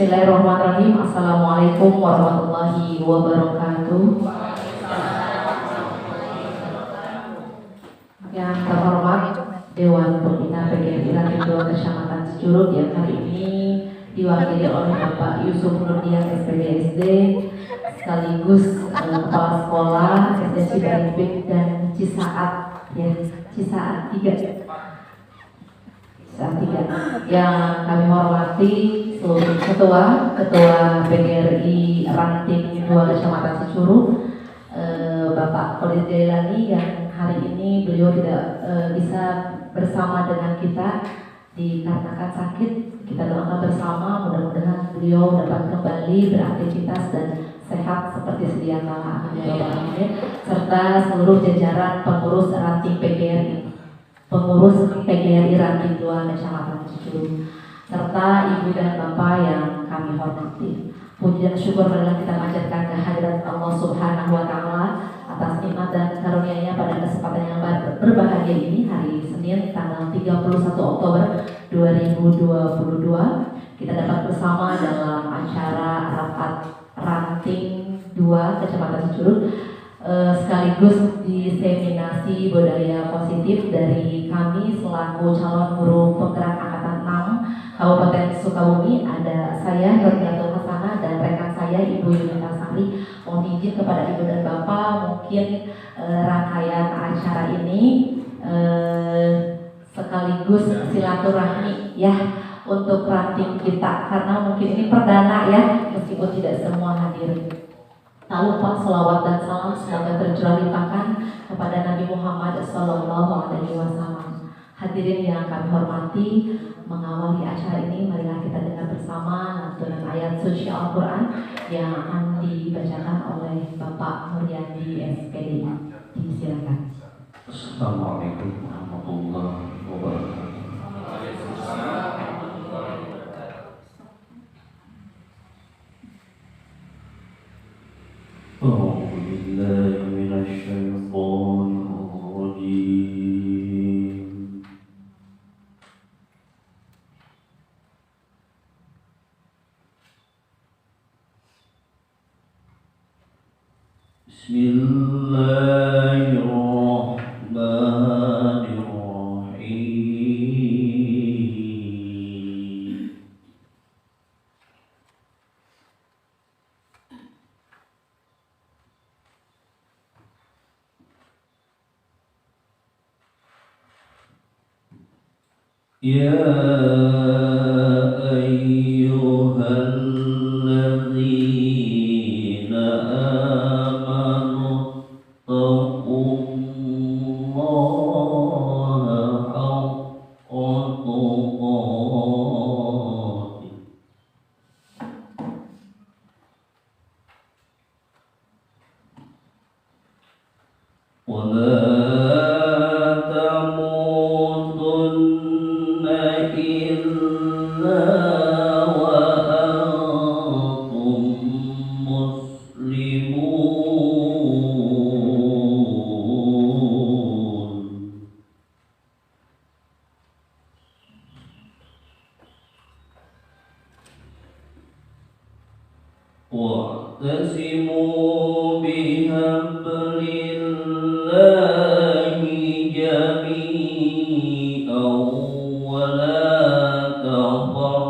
Bismillahirrahmanirrahim. Assalamualaikum warahmatullahi wabarakatuh. Yang terhormat Dewan Pembina PGRI Ranting 2 Kecamatan Cicurug yang hari ini diwakili oleh Bapak Yusuf Nurdian SPDSD sekaligus Kepala Sekolah SD Cibarengkok dan Cisaat ya, Cisaat 3 yang kami hormati seluruh ketua PGRI Ranting 2 Kecamatan Cicurug, Bapak Khalid Jailani yang hari ini beliau tidak bisa bersama dengan kita dikarenakan sakit. Kita doakan bersama mudah-mudahan beliau dapat kembali beraktivitas dan sehat seperti sedia kala, serta seluruh jajaran pengurus Ranting PGRI Ranting 2 Kecamatan Cicurug, serta ibu dan bapak yang kami hormati. Puji dan syukur adalah kita panjatkan kehadirat Allah Subhanahu wa Ta'ala atas nikmat dan karunia-Nya pada kesempatan yang berbahagia ini, hari Senin tanggal 31 Oktober 2022. Kita dapat bersama dalam acara rapat Ranting 2 Kecamatan Cicurug, sekaligus diseminasi budaya positif dari kami selaku calon guru penggerak angkatan 6 Kabupaten Sukabumi. Ada saya Nurdiatul Hasanah dan rekan saya Ibu Yunita Sari. Mohon izin kepada Ibu dan Bapak, mungkin rangkaian acara ini sekaligus silaturahmi ya untuk ranting kita, karena mungkin ini perdana ya, meskipun tidak semua hadir. Tak lupa selawat dan salam semoga tercurah limpahkan kepada Nabi Muhammad SAW. Hadirin yang kami hormati, mengawali acara ini marilah kita dengar bersama lantunan ayat suci Al-Quran yang akan dibacakan oleh Bapak Muryadi SPD. Disilakan. Assalamualaikum warahmatullahi wabarakatuh. أعوذ بالله من الشيطان الرجيم. بسم الله الرحمن الرحيم. يا أيها الذين آمنوا اتقوا الله حق تقاته ولا تموتن إلا وأنتم مسلمون. واعتصموا بحبل الله جميعا ولا تفرقوا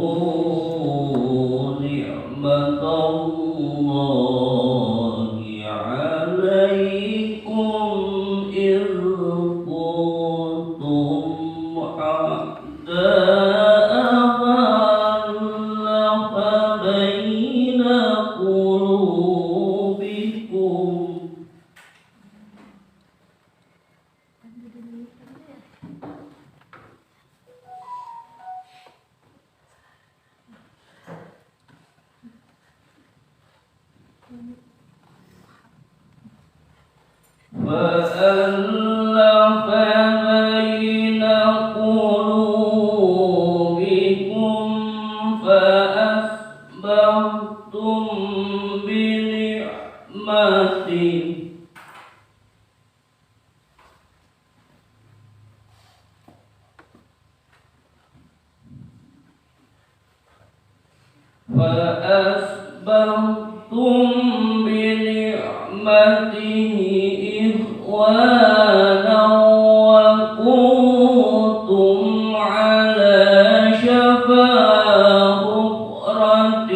واذكروا نعمة الله عليكم إذ كنتم أعداء فألف بين قلوبكم فألف بين قلوبكم فأصبحتم بنعمته فأصبحتم بنعمته إخوانا وكنتم على شفا حفرة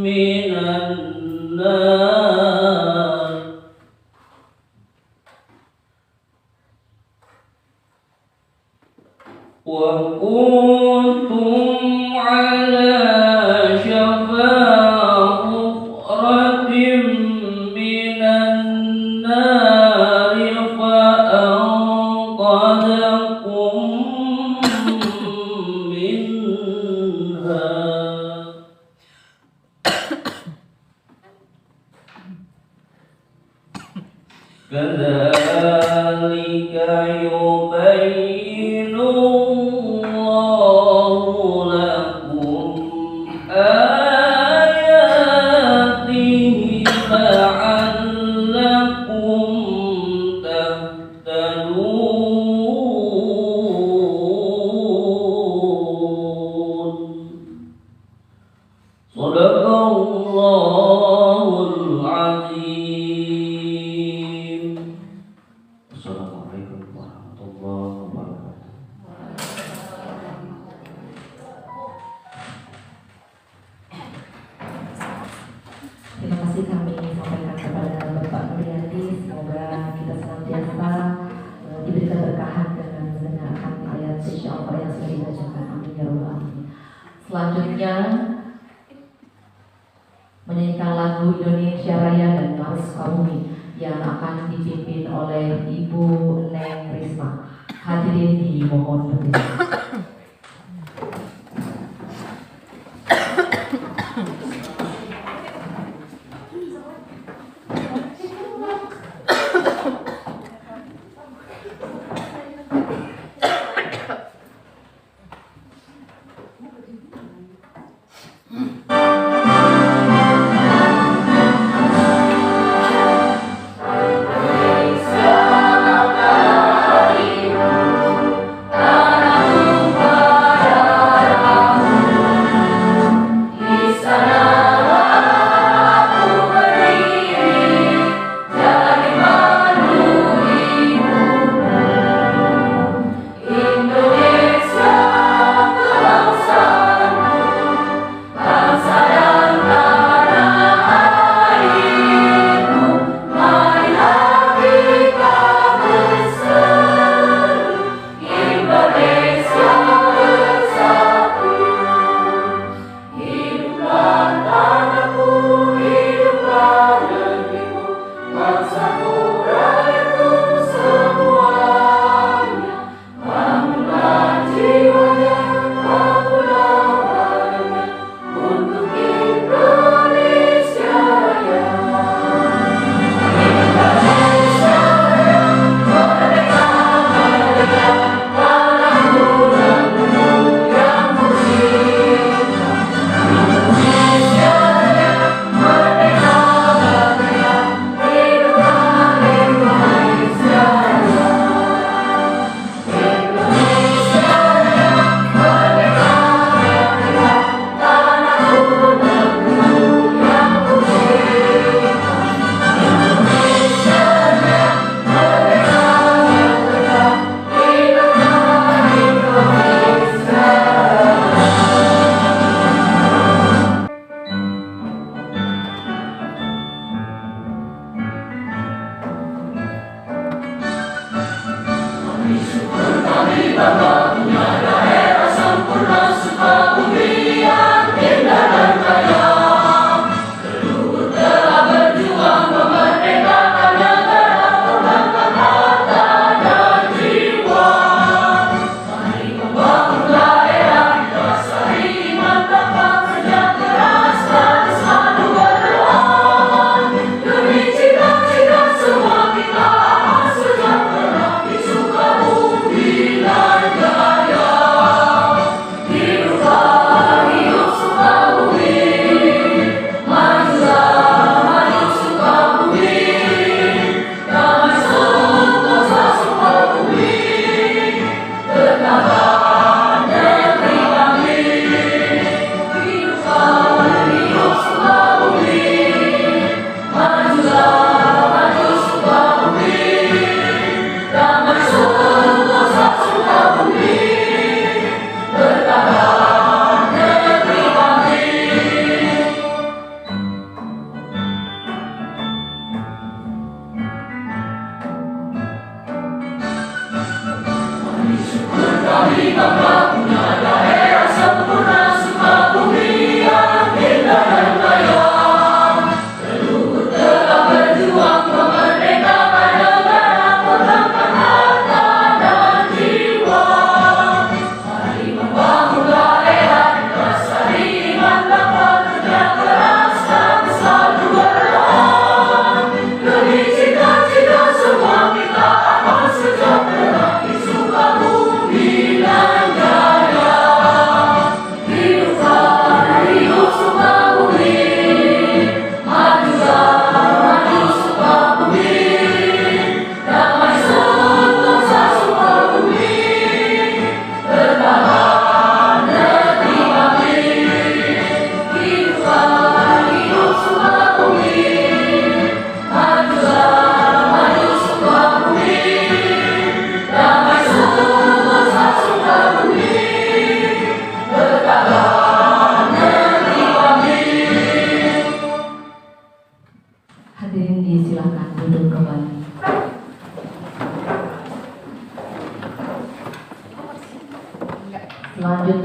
من النار وكنتم على شفا حفرة من النار فأنقذكم منها كذلك يبين الله لكم آياته لعلكم تهتدون. صدق الله العظيم. Assalamualaikum warahmatullahi wabarakatuh. Terima kasih kami sampaikan kepada Bapak Nuriyadi. Semoga kita senantiasa diberi keberkahan dengan mendengarkan ayat suci Allah yang sudah dibacakan. Amin ya rabbal alamin. Selanjutnya menyanyikan lagu Indonesia Raya dan Mars Kabumi yang akan dipimpin oleh Ibu Neng Risma. Hadirin dimohon berdiri. Tanahku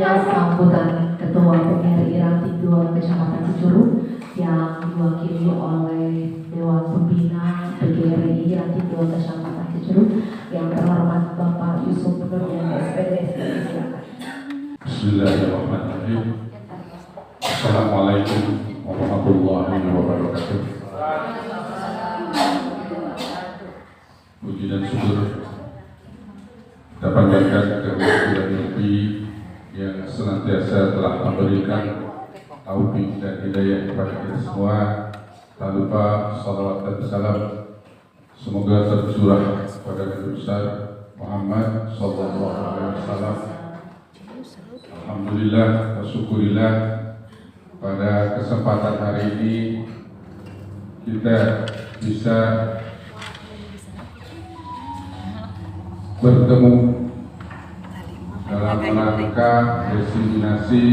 selanjutnya sambutan Ketua PGRI Ranting 2 Kecamatan Cijuru yang diwakili oleh Dewan Pembina PGRI Ranting 2 Kecamatan Cijuru yang terhormat Bapak Yusuf Nurdian SPD. Silakan. Bismillahirrahmanirrahim. Assalamualaikum warahmatullahi wabarakatuh. Puji dan syukur kita panjatkan kehadiran Nabi yang senantiasa telah memberikan taufik dan hidayah kepada kita semua. Tak lupa salawat dan salam semoga tercurah kepada Nabi besar Muhammad sallallahu alaihi wasallam. Alhamdulillah wa syukurillah, pada kesempatan hari ini kita bisa bertemu dalam rangka diseminasi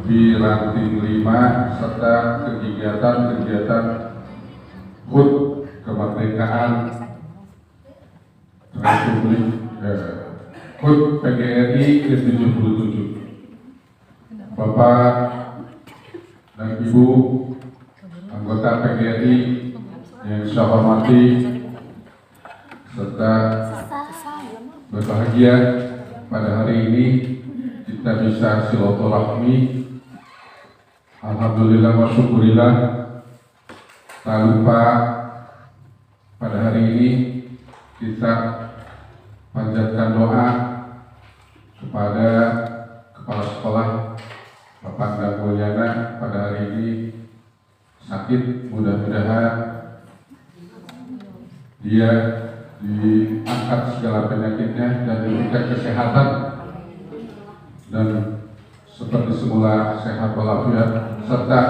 di Ranting 5 serta kegiatan-kegiatan HUT kemerdekaan Republik HUT PGRI ke-77. Bapak dan Ibu anggota PGRI yang saya hormati serta berbahagia, pada hari ini kita bisa silaturahmi. Alhamdulillah wa syukurillah. Tak lupa pada hari ini kita panjatkan doa kepada Kepala Sekolah Bapak Angga Mulyana pada hari ini sakit, mudah-mudahan dia diangkat segala penyakitnya dan diberikan kesehatan dan seperti semula sehat walafiat, serta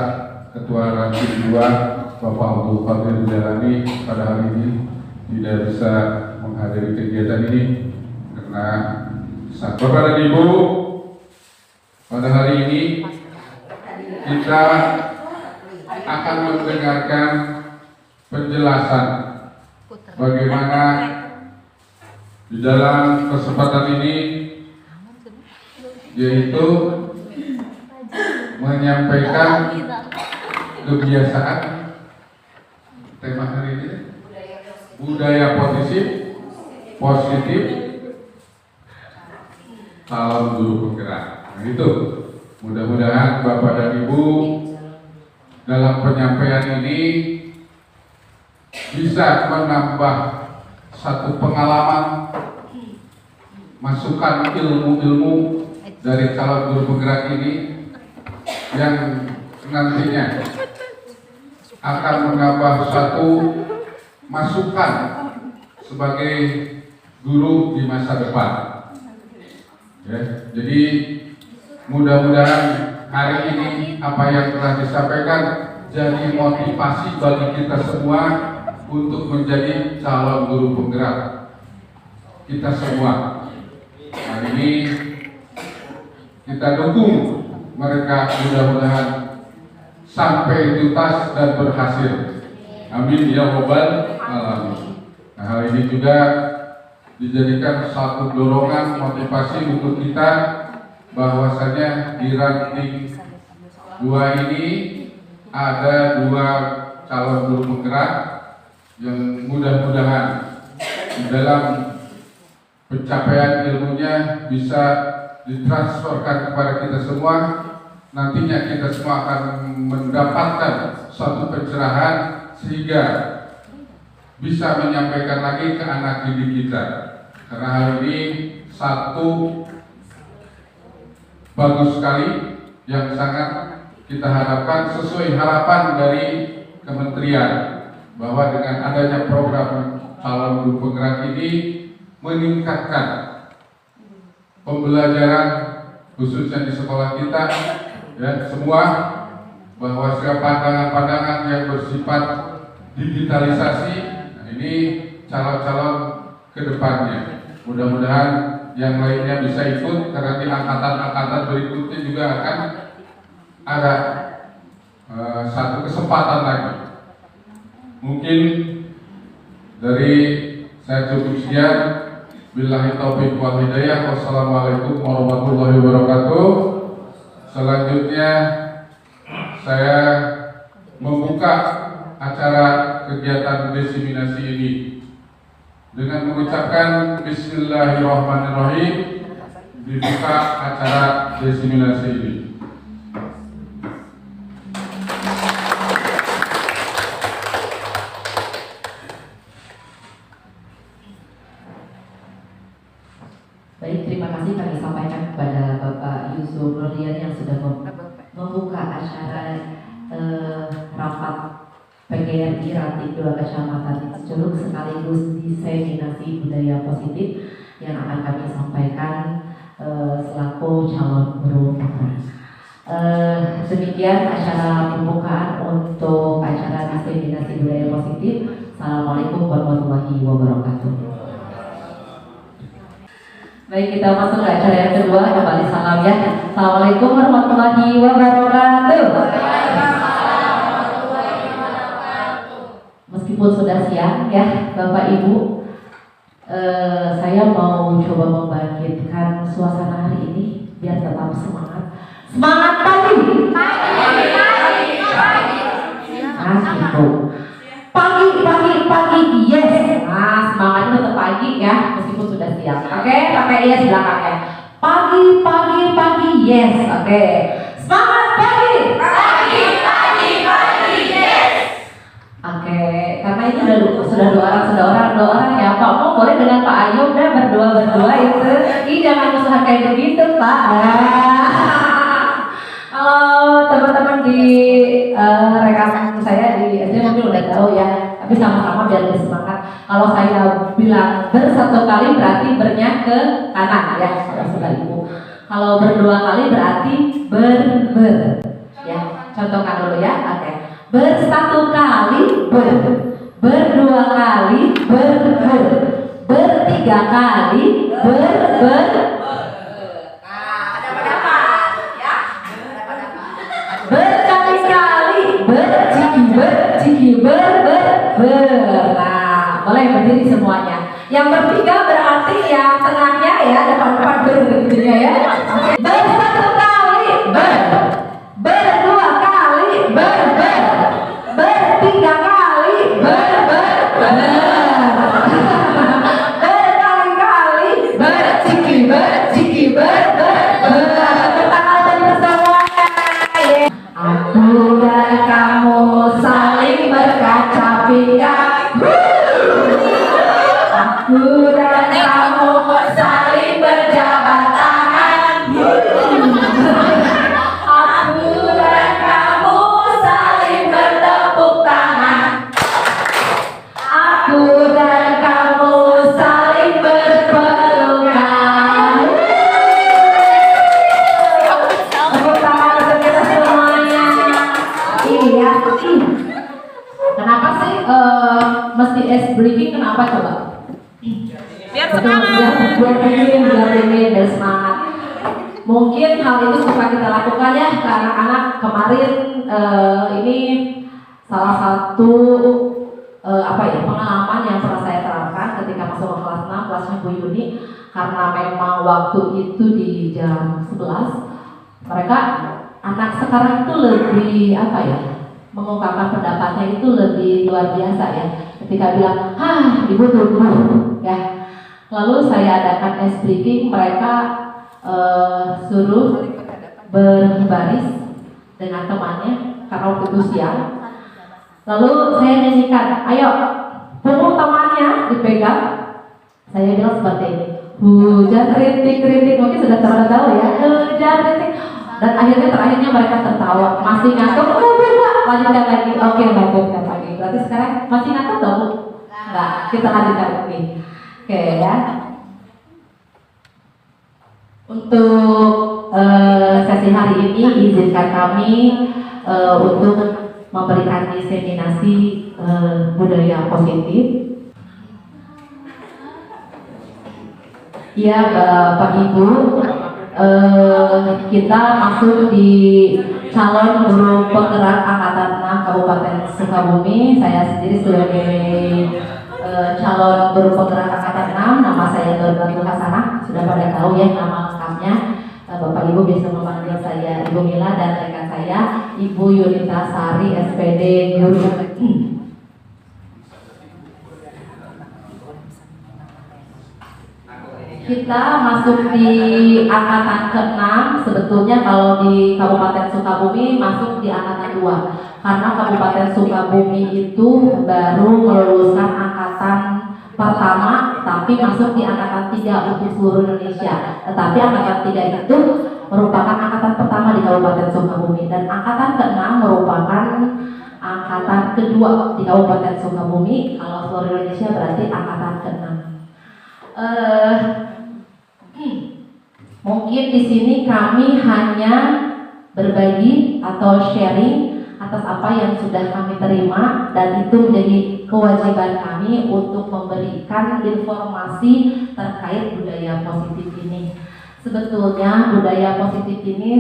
Ketua Ranting 2 Bapak Abdul Qadir Jalani pada hari ini tidak bisa menghadiri kegiatan ini karena sakit. Bapak dan Ibu, pada hari ini kita akan mendengarkan penjelasan bagaimana di dalam kesempatan ini, yaitu menyampaikan kebiasaan tema hari ini, budaya positif calon guru penggerak. Nah, itu mudah-mudahan Bapak dan Ibu dalam penyampaian ini bisa menambah satu pengalaman, masukan ilmu-ilmu dari calon guru penggerak ini yang nantinya akan menambah satu masukan sebagai guru di masa depan. Ya, jadi mudah-mudahan hari ini apa yang telah disampaikan jadi motivasi bagi kita semua untuk menjadi calon guru penggerak kita semua. Hari ini kita dukung mereka, mudah-mudahan sampai tuntas dan berhasil. Amin ya robbal alamin. Nah, hal ini juga dijadikan satu dorongan motivasi untuk kita bahwasanya di Ranting 2 ini ada 2 calon guru penggerak yang mudah-mudahan di dalam pencapaian ilmunya bisa ditransferkan kepada kita semua. Nantinya kita semua akan mendapatkan suatu pencerahan sehingga bisa menyampaikan lagi ke anak didik kita. Karena hal ini satu bagus sekali yang sangat kita harapkan sesuai harapan dari kementerian, bahwa dengan adanya program calon guru penggerak ini meningkatkan pembelajaran khususnya di sekolah kita, ya semua, bahwa segala pandangan-pandangan yang bersifat digitalisasi, nah ini calon-calon kedepannya. Mudah-mudahan yang lainnya bisa ikut, karena di angkatan-angkatan berikutnya juga akan ada satu kesempatan lagi. Mungkin dari saya cukup sekian. Billahi taufiq wal hidayah. Wassalamualaikum warahmatullahi wabarakatuh. Selanjutnya saya membuka acara kegiatan diseminasi ini dengan mengucapkan Bismillahirrahmanirrahim. Dibuka acara diseminasi ini. Baik, terima kasih kami sampaikan kepada Bapak Yusuf Nurlian yang sudah membuka acara rapat PGRI Ranting 2 Kecamatan Curug sekaligus diseminasi budaya positif yang akan kami sampaikan selaku calon guru putra. Demikian acara pembukaan untuk acara diseminasi budaya positif. Assalamualaikum warahmatullahi wabarakatuh. Baik, kita masuk ke acara yang kedua. Kembali salam ya. Assalamualaikum warahmatullahi wabarakatuh. Meskipun sudah siang ya Bapak Ibu, saya mau coba membangkitkan suasana hari ini biar tetap semangat. Semangat pagi. Gitu. Pagi, yes. Nah, semangatnya tetap pagi ya, meskipun sudah siang. Oke, pakai yes belakangnya. Pagi, yes. Oke. Semangat pagi, yes. Oke, karena itu sudah dua orang ya Pak. Mau boleh dengan Pak Ayub dan berdua itu. Ih, jangan usaha kayak begitu Pak. Kalau teman-teman di rekan saya di SD mungkin udah tahu ya, tapi sama-sama biar lebih semangat. Kalau saya bilang bersatu kali berarti bernya ke kanan ya, saudara ibu. Kalau berdua kali berarti ber. Ya, contohkan dulu ya. Oke. Bersatu kali berdua kali bertiga kali berkali-kali berciki ber. Nah, boleh berdiri semuanya. Yang bertiga berarti yang tengahnya ya depan gitu ya. Bersatu kali berdua kali bertiga kali berkali-kali berciki ber. Aku dan kamu saling berkaca pinggang. Aku dan kamu saling berjabat tangan. Aku dan kamu saling bertepuk tangan. Aku dan kamu saling berpelukan. Tepuk tangan untuk kita semuanya. Iya. Kenapa sih mesti ice breaking? Kenapa coba? Biar semangat. Biar semangat. Mungkin hal itu suka kita lakukan ya ke anak-anak. Kemarin ini salah satu pengalaman yang pernah saya terapkan ketika masuk ke kelas 6, kelasnya Bu Yuni. Karena memang waktu itu di jam 11, mereka anak sekarang itu lebih mengungkapkan pendapatnya itu lebih luar biasa ya. Ketika bilang, ibu tunggu ya. Lalu saya adakan ice breaking, mereka suruh berbaris dengan temannya karena waktu itu siang. Lalu saya nyanyikan, ayo punggung temannya dipegang. Saya bilang seperti ini, hujan rintik, mungkin sudah tahu ya, hujan rintik. Dan terakhirnya mereka tertawa, masih ngantuk, lanjutkan lagi, oke lanjutkan lagi. Berarti sekarang masih ngantuk dong Bu? Enggak, kita lanjutkan lagi. Oke ya. Untuk sesi hari ini izinkan kami untuk memberikan diseminasi budaya positif. Ya Bapak Ibu, kita masuk di calon guru penggerak angkatan 6 Kabupaten Sukabumi. Saya sendiri sebagai calon guru penggerak angkatan 6, nama saya Dorbatul Hasanah, sudah pada tahu ya nama lengkapnya. Bapak Ibu bisa memanggil saya Ibu Mila dan rekan saya Ibu Yunita Sari SPD Guru. Kita masuk di angkatan ke-6, sebetulnya kalau di Kabupaten Sukabumi masuk di angkatan 2. Karena Kabupaten Sukabumi itu baru meluluskan angkatan pertama, tapi masuk di angkatan 3 untuk seluruh Indonesia. Tetapi angkatan 3 itu merupakan angkatan pertama di Kabupaten Sukabumi, dan angkatan ke-6 merupakan angkatan kedua di Kabupaten Sukabumi. Kalau seluruh Indonesia berarti angkatan ke-6. Mungkin di sini kami hanya berbagi atau sharing atas apa yang sudah kami terima, dan itu menjadi kewajiban kami untuk memberikan informasi terkait budaya positif ini. Sebetulnya budaya positif ini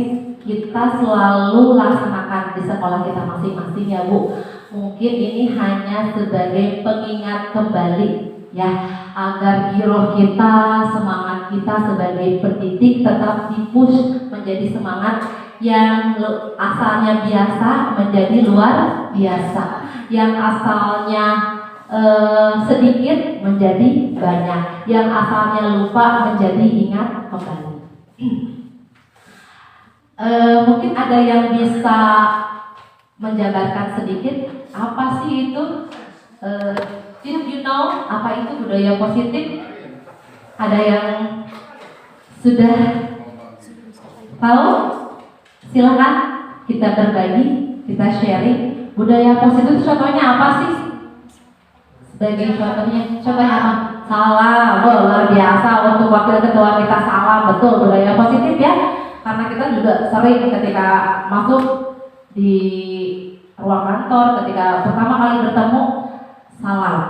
kita selalu laksanakan di sekolah kita masing-masing ya Bu. Mungkin ini hanya sebagai pengingat kembali ya, agar giroh kita, semangat kita sebagai pendidik tetap dipush menjadi semangat yang asalnya biasa menjadi luar biasa, yang asalnya sedikit menjadi banyak, yang asalnya lupa menjadi ingat kembali. Mungkin ada yang bisa menjabarkan sedikit apa sih itu? Did you know apa itu budaya positif? Ada yang sudah tahu? Silakan kita berbagi, kita sharing. Budaya positif contohnya apa sih? Sebagai contohnya apa? Salam, luar biasa untuk wakil ketua kita salam, betul budaya positif ya. Karena kita juga sering ketika masuk di ruang kantor, ketika pertama kali bertemu, salam.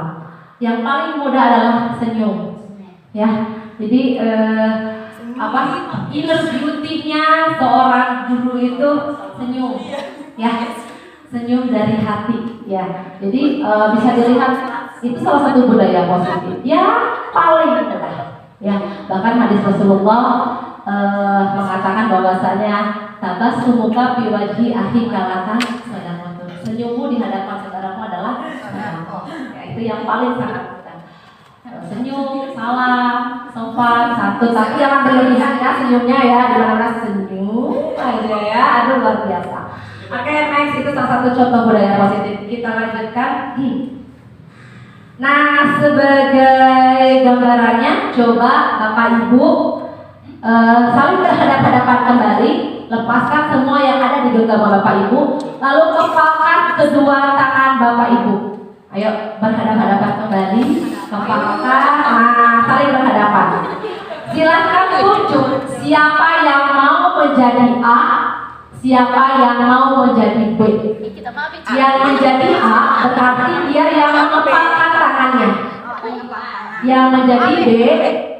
Yang paling mudah adalah senyum, ya. Jadi inner beauty-nya seorang guru itu senyum, ya, senyum dari hati, ya. Jadi bisa dilihat itu salah satu budaya positif, ya paling mudah, ya. Bahkan hadis Rasulullah mengatakan bahwasanya tabassumuka fi wajhi akhika laka sadaqatun. Senyummu di hadapan saudaramu adalah sedekah. Ya, itu yang paling sangat mudah. Senyum, salam, sopan, satu, tapi jangan berlebihan ya senyumnya ya, dimana senyum aja ya, aduh luar biasa. Oke, next, itu salah satu contoh budaya positif. Kita lanjutkan. Nah, sebagai gambarannya, coba Bapak Ibu saling berhadapan-hadapan kembali, lepaskan semua yang ada di genggaman Bapak Ibu, lalu kepalkan kedua tangan Bapak Ibu. Ayo berhadapan-hadapan kembali, kepalkan, saling berhadapan. Silakan tunjuk siapa yang mau menjadi A, siapa yang mau menjadi B. Yang menjadi A berarti dia yang mengepalkan tangannya. Yang menjadi B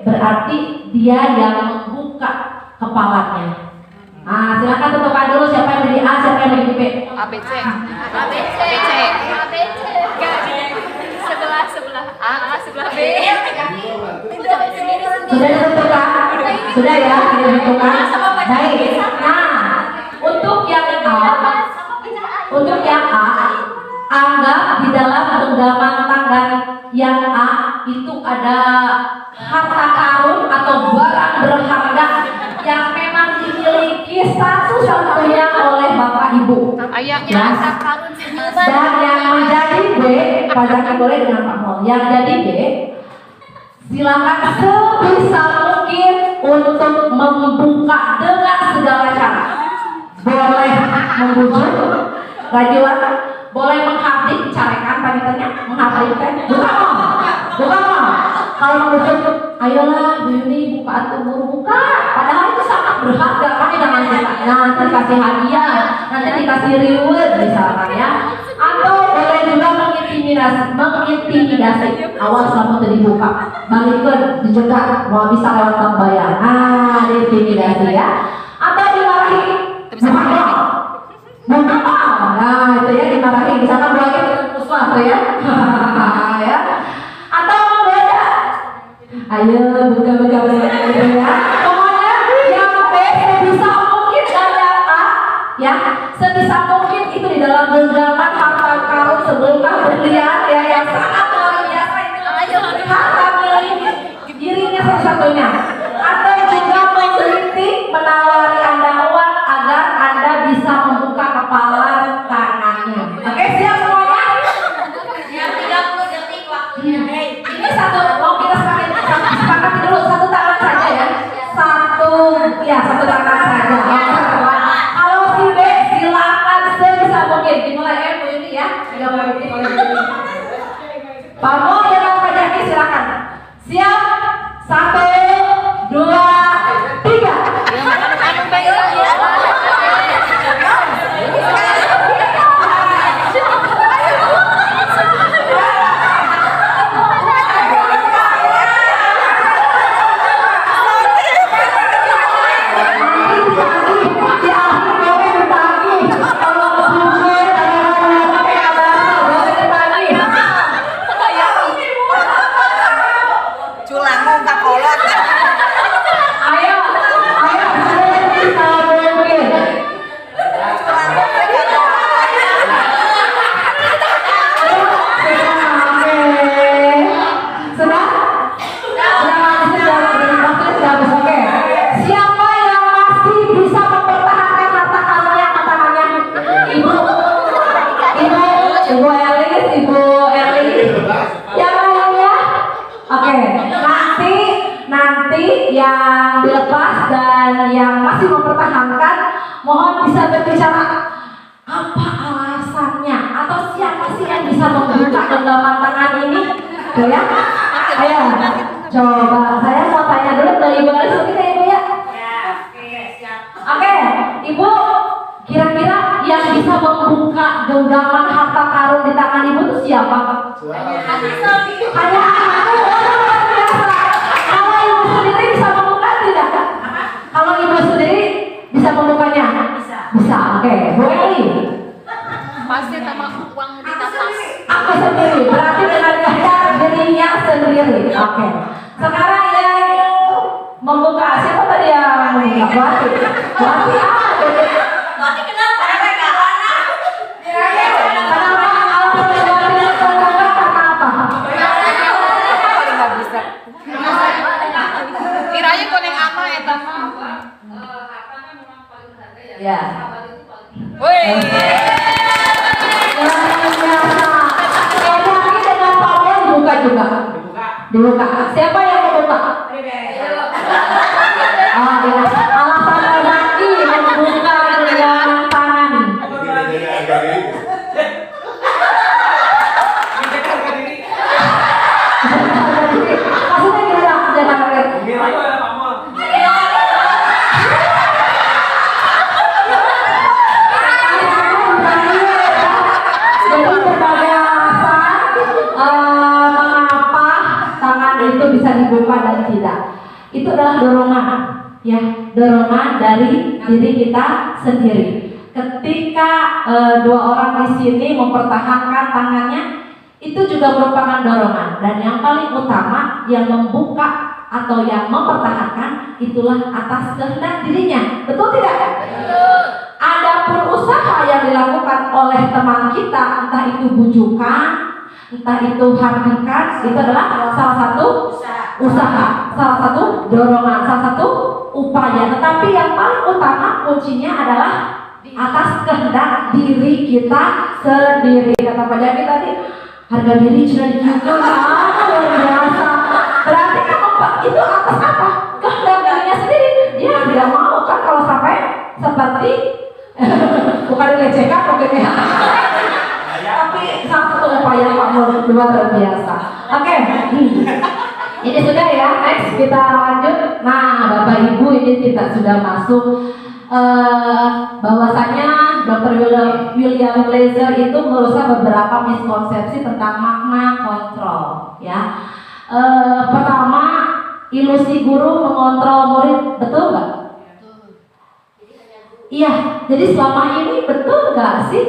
berarti dia yang membuka kepalanya. Nah, silakan tentukan dulu siapa yang menjadi A, siapa yang menjadi B. ABC. Sebelah A, sebelah B. Sudah ditentukan? Sudah ya, ditentukan. Baik. Nah, untuk yang A, anggap di dalam genggaman tangan yang A itu ada harta karun atau barang berharga yang memang dimiliki satu-satunya oleh Bapak Ibu. Ayahnya Ya. harta karun sejuta. Dan yang menjadi B, Pak Zaki boleh dengan Pak Mol. Yang jadi B, silakan sebisa mungkin untuk membuka dengan segala cara. Boleh membujuk, rajuan, boleh menghardik, carekan panitanya, menghardikkan. Bukan. Kalau membujuk, ayolah Bu Yuni buka atau buru buka. Padahal itu sangat berharga, kami jangan buka. Nah, nanti dikasih hadiah, nanti dikasih reward misalkan ya. Atau boleh juga mengintimidasi. Awas kamu tadi buka, balikkan, dijegat, mau bisa lewat bank bayar. Nah, intimidasi ya. Atau dimarahi, buka. Nah, itu ya dimarahi. Misalkan berakhir sesuatu ya. Ya. ayo buka-buka gitu ya. Pokoknya yang B sebisa mungkin dan yang A ya sebisa mungkin itu di dalam genggaman harta karun sebelum berlian ya yang sangat luar biasa itu harta milik dirinya salah satunya, atau juga mengkritik menawari Anda uang agar Anda bisa membuka kepala tangannya. Oke, siap semuanya? Yang 30 detik waktunya. Ini satu mau kita sepakati dulu satu tangan saja ya. Satu tangan saja. Kalau si B silakan sebisa mungkin dimulai Bu ini ya. 30 detik oleh Bu ini. Pak Mo dengan Pak Jaki silakan. Siap? 1, 2, 3. Yang dilepas dan yang masih mempertahankan mohon bisa berbicara apa alasannya atau siapa sih yang bisa membuka genggaman tangan ini tuh ya. Ayo coba saya mau tanya dulu ke Ibu Alis kita Ibu ya. Oke Ibu, kira-kira yang bisa membuka genggaman harta karun di tangan Ibu itu siapa? Hanya anakku. Sendiri bisa membuka tidak? Kalau Ibu sendiri bisa membukanya? Bisa, oke. Bu Eli? Pasti sama uang di tas. Aku sendiri, berarti dengan gaya dirinya sendiri. Oke. Sekarang yang membuka, siapa tadi yang membuka? Buati. Buati apa? Berarti kenapa? Kenapa alasan Buati yang terbuka karena apa? Kiranya koneng ama eta mah. Ya. Woi. Lagi dengan Paul dibuka juga. Dibuka. Siapa yang membuka? Oh, ya. Alasan lagi membuka dengan tangan. Maksudnya gimana? Jangan kaget. Jadi berbagai alasan mengapa tangan itu bisa dibuka dan tidak. Itu adalah dorongan, ya, dorongan dari diri kita sendiri. Ketika dua orang di sini mempertahankan tangannya, itu juga merupakan dorongan. Dan yang paling utama yang membuka atau yang mempertahankan itulah atas kehendak dirinya. Betul tidak? Betul. Adapun usaha yang dilakukan oleh teman kita, entah itu bujukan, entah itu hardikan, itu adalah salah satu usaha, salah satu dorongan, salah satu upaya. Tetapi yang paling utama kuncinya adalah atas kehendak diri kita sendiri. Kata Pak Jaki tadi, harga diri sudah dijual, luar biasa. Berarti kan itu atas apa? Kehendak dirinya sendiri. Dia tidak mau kan kalau sampai seperti bukan dilecehkan mungkin ya. Tapi salah satu upaya Pak Nur luar biasa. Oke. Ini sudah ya. Next kita lanjut. Nah, Bapak Ibu ini kita sudah masuk. Bahwasanya Dr. William Glazer itu merusak beberapa miskonsepsi tentang makna kontrol, ya. Pertama, ilusi guru mengontrol murid, betul nggak? Iya, jadi selama ini betul nggak sih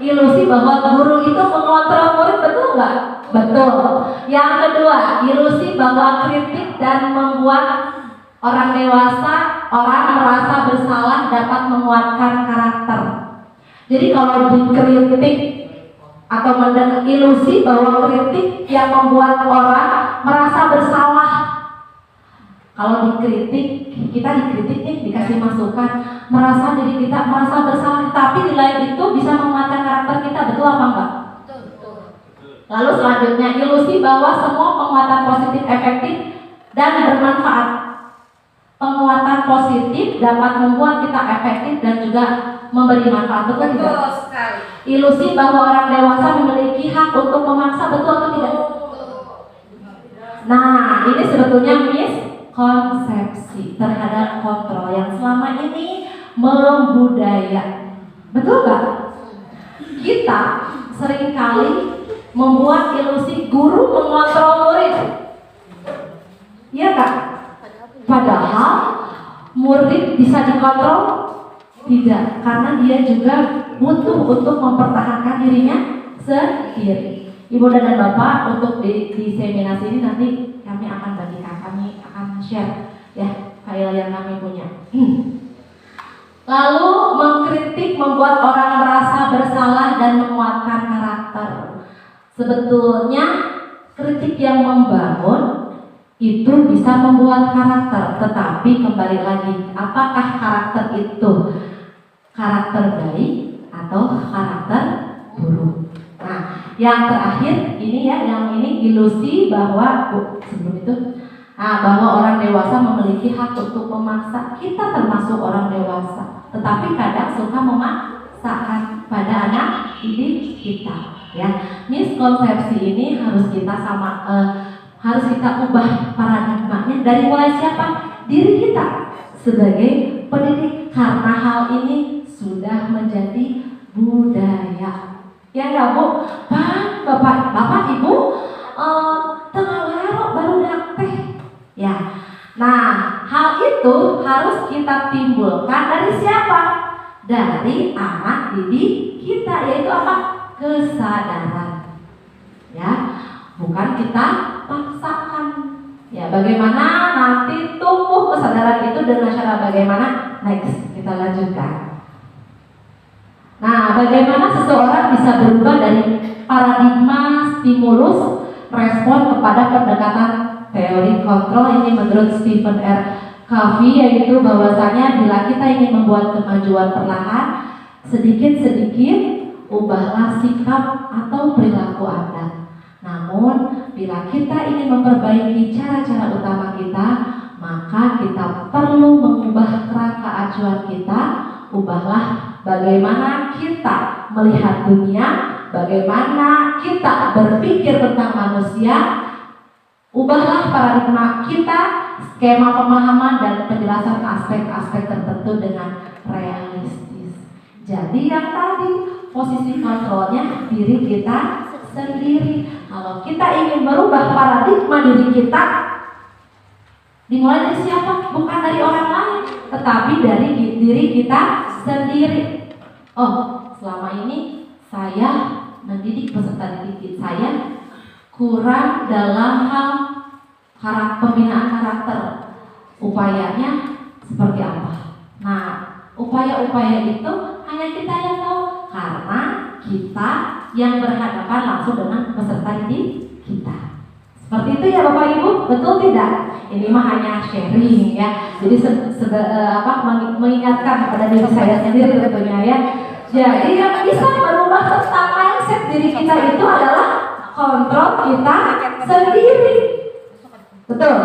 ilusi bahwa guru itu mengontrol murid, betul nggak? Betul. Yang kedua, ilusi bahwa kritik dan membuat orang dewasa, orang merasa bersalah dapat menguatkan karakter. Jadi kalau dikritik atau mendengar ilusi bahwa kritik yang membuat orang merasa bersalah. Kalau dikritik, kita dikritik nih, dikasih masukan, merasa diri kita merasa bersalah, tapi di lain itu bisa menguatkan karakter kita, betul apa enggak? Lalu selanjutnya ilusi bahwa semua penguatan positif efektif dan bermanfaat. Penguatan positif dapat membuat kita efektif dan juga memberi manfaat, betul tidak? sekali. Ilusi bahwa orang dewasa memiliki hak untuk memaksa, betul atau tidak? Nah, ini sebetulnya miskonsepsi terhadap kontrol yang selama ini membudaya. Betul gak? Kita seringkali membuat ilusi guru mengontrol murid. Iya gak? Padahal murid bisa dikontrol? Tidak, karena dia juga butuh untuk mempertahankan dirinya sendiri. Ibu dan Bapak, untuk di seminasi ini nanti kami akan bagikan, kami akan share ya file yang kami punya. Lalu mengkritik membuat orang merasa bersalah dan menguatkan karakter. Sebetulnya kritik yang membangun itu bisa membuat karakter, tetapi kembali lagi, apakah karakter itu karakter baik atau karakter buruk? Nah, yang terakhir ini ya, yang ini ilusi bahwa sebelum itu, bahwa orang dewasa memiliki hak untuk memaksa. Kita termasuk orang dewasa, tetapi kadang suka memaksakan pada anak didik kita. Ya, miskonsepsi ini harus kita harus kita ubah paradigmanya dari mulai siapa? Diri kita sebagai pendidik, karena hal ini sudah menjadi budaya. Ya enggak Bu? Bapak Ibu tengah warok baru teh. Ya. Nah, hal itu harus kita timbulkan dari siapa? Dari anak didik kita, yaitu apa? Kesadaran. Ya. Bukan kita paksakan. Ya, bagaimana nanti tumbuh kesadaran itu dengan cara bagaimana? Next, kita lanjutkan. Nah, bagaimana seseorang bisa berubah dari paradigma stimulus respon kepada pendekatan teori kontrol ini menurut Stephen R. Covey, yaitu bahwasanya bila kita ingin membuat kemajuan perlahan, sedikit-sedikit ubahlah sikap atau perilaku Anda. Namun, bila kita ingin memperbaiki cara-cara utama kita, maka kita perlu mengubah kerangka acuan kita. Ubahlah bagaimana kita melihat dunia, bagaimana kita berpikir tentang manusia. Ubahlah paradigma kita, skema pemahaman dan penjelasan aspek-aspek tertentu dengan realistis. Jadi yang tadi, posisi kontrolnya diri kita sendiri. Kalau kita ingin merubah paradigma diri kita, dimulai dari siapa? Bukan dari orang lain, tetapi dari diri kita sendiri. Oh, selama ini saya mendidik peserta didik saya kurang dalam hal pembinaan karakter. Upayanya seperti apa? Nah, upaya-upaya itu hanya kita yang tahu, karena kita yang berhadapan langsung dengan peserta didik kita. Seperti itu ya Bapak Ibu, betul tidak? Ini mah hanya sharing ya. Jadi mengingatkan kepada diri saya sendiri tentunya ya. Jadi yang bisa merubah tentang mindset diri kita itu adalah kontrol kita sendiri. Betul?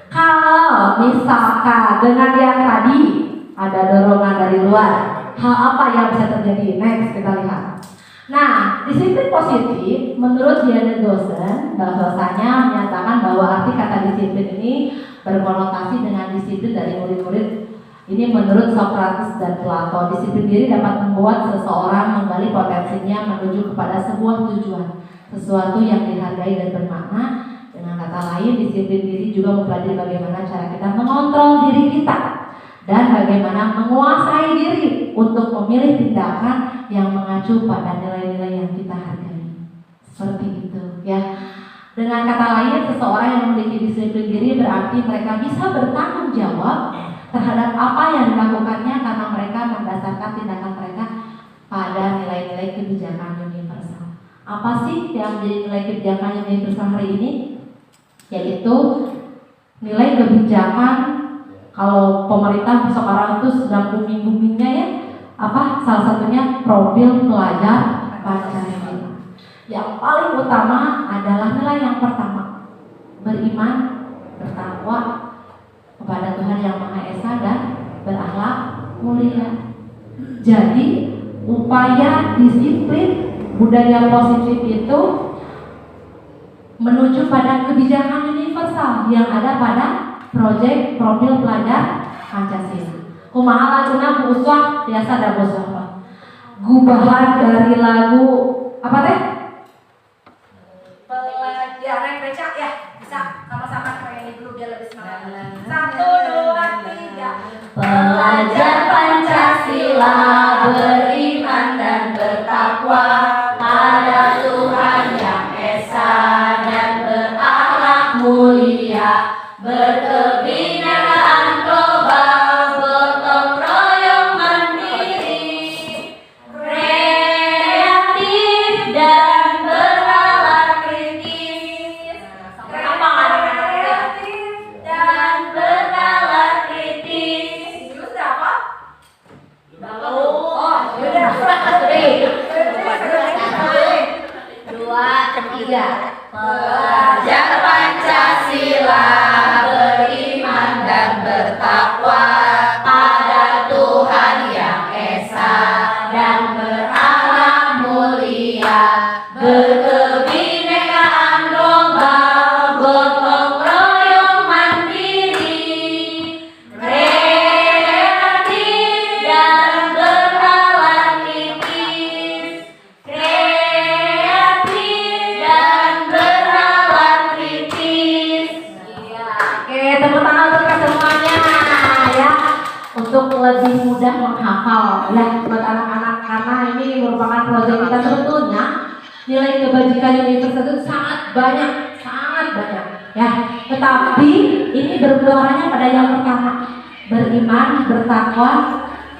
Kalau misalkan dengan yang tadi ada dorongan dari luar, hal apa yang bisa terjadi? Next kita lihat. Nah, disiplin positif menurut Diana Dosen bahwasanya menyatakan bahwa arti kata disiplin ini berkonotasi dengan disiplin dari murid-murid. Ini menurut Socrates dan Plato. Disiplin diri dapat membuat seseorang menggali potensinya menuju kepada sebuah tujuan, sesuatu yang dihargai dan bermakna. Dengan kata lain, disiplin diri juga mempelajari bagaimana cara kita mengontrol diri kita dan bagaimana menguasai diri untuk memilih tindakan yang mengacu pada nilai-nilai yang kita hargai. Seperti itu ya. Dengan kata lain, seseorang yang memiliki disiplin diri berarti mereka bisa bertanggung jawab terhadap apa yang dilakukannya karena mereka mendasarkan tindakan mereka pada nilai-nilai kebijakan universal. Apa sih yang menjadi nilai kebijakan universal hari ini? Yaitu nilai kebijakan kalau pemerintah sekarang itu sedang booming-boomingnya ya, apa? Salah satunya profil pelajar Pancasila. Yang paling utama adalah nilai yang pertama, beriman, bertakwa kepada Tuhan Yang Maha Esa dan berakhlak mulia. Jadi upaya disiplin budaya positif itu menuju pada kebijakan universal yang ada pada proyek profil pelajar Pancasila. Kumaha laguna Bu Uswah, biasa ada Bu Uswah. Gubahan dari lagu apa teh? Pelajaran becak ya, bisa sama-sama kayak dulu biar lebih semangat. 1, 2, 3. Pelajar Pancasila beriman dan bertakwa pada Tuhan Yang Esa dan berakhlak mulia, berkebinekaan global, gotong royong mandiri, kreatif dan bernalar kritis, kreatif dan bernalar kritis. Terus apa? Pelajar Pancasila beriman dan bertakwa pada Tuhan Yang Esa dan berakhlak mulia, berkebinekaan global, gotong royong mandiri, kreatif dan bernalar kritis, kreatif dan bernalar kritis. Oke, tepuk tangan untuk kita semuanya ya, untuk lebih mudah menghafal ya buat anak-anak, karena ini merupakan proyek kita. Sebetulnya nilai kebajikan universal itu sangat banyak ya, tetapi ini bermuaranya pada yang pertama, beriman, bertakwa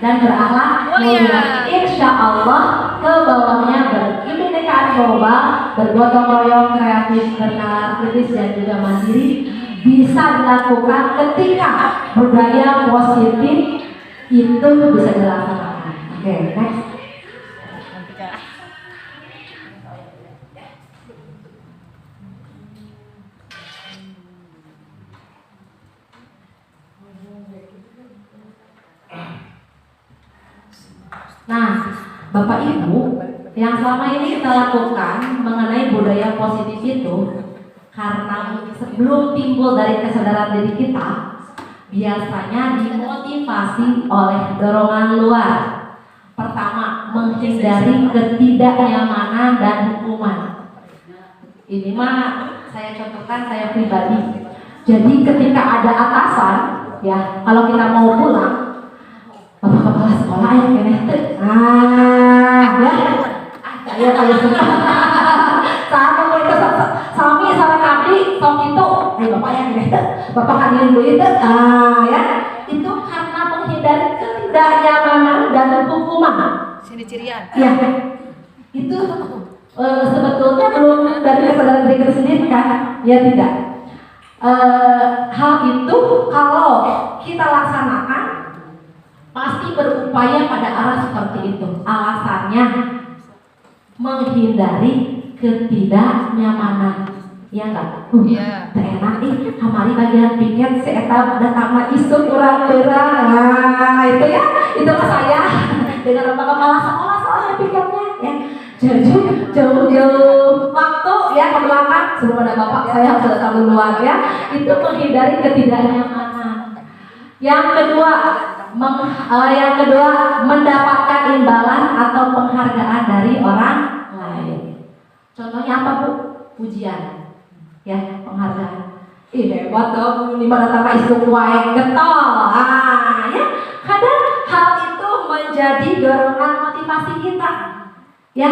dan berakhlak mulia. Insya Allah ke bawahnya berkebinekaan global, bergotong royong, kreatif, bernalar kritis dan juga mandiri bisa dilakukan ketika budaya positif itu bisa dilaksanakan. Oke, next. Nah, Bapak Ibu, yang selama ini kita lakukan mengenai budaya positif itu, karena sebelum timbul dari kesadaran diri kita, biasanya dimotivasi oleh dorongan luar. Pertama, menghindari ketidaknyamanan dan hukuman. Ini mah saya contohkan saya pribadi. Jadi ketika ada atasan, ya kalau kita mau pulang, Bapak kepala sekolah yang kene teh. Ya. Saya kayak saat mau itu sami sareng abdi sok itu. Bapak yang kene teh. Bapak hadirin deui teh. Ya. Itu karena menghindari ketidaknyamanan dan hukuman. Sini cirian. Ya. Itu sebetulnya belum dari kesadaran diri kita sendiri kan? Ya tidak. Hal itu kalau kita laksanakan pasti berupaya pada arah seperti itu. Alasannya menghindari ketidaknyamanan. Ya enggak? Iya. Enak nih, kamari bagian piket si eta datang mah isuk urang beurang. Nah, itu ya, itu mah saya dengan Bapak kepala sekolah soalnya piketnya ya. Jauh-jauh waktu ya ke belakang sebelum ada Bapak saya harus datang duluan ya. Itu menghindari ketidaknyamanan. Yang kedua, mendapatkan imbalan atau penghargaan dari orang lain. Contohnya apa Bu? Pujian, ya penghargaan. Ih hebat dong, ini pada tambah isuk wae getol. Ya, kadang hal itu menjadi dorongan motivasi kita, ya,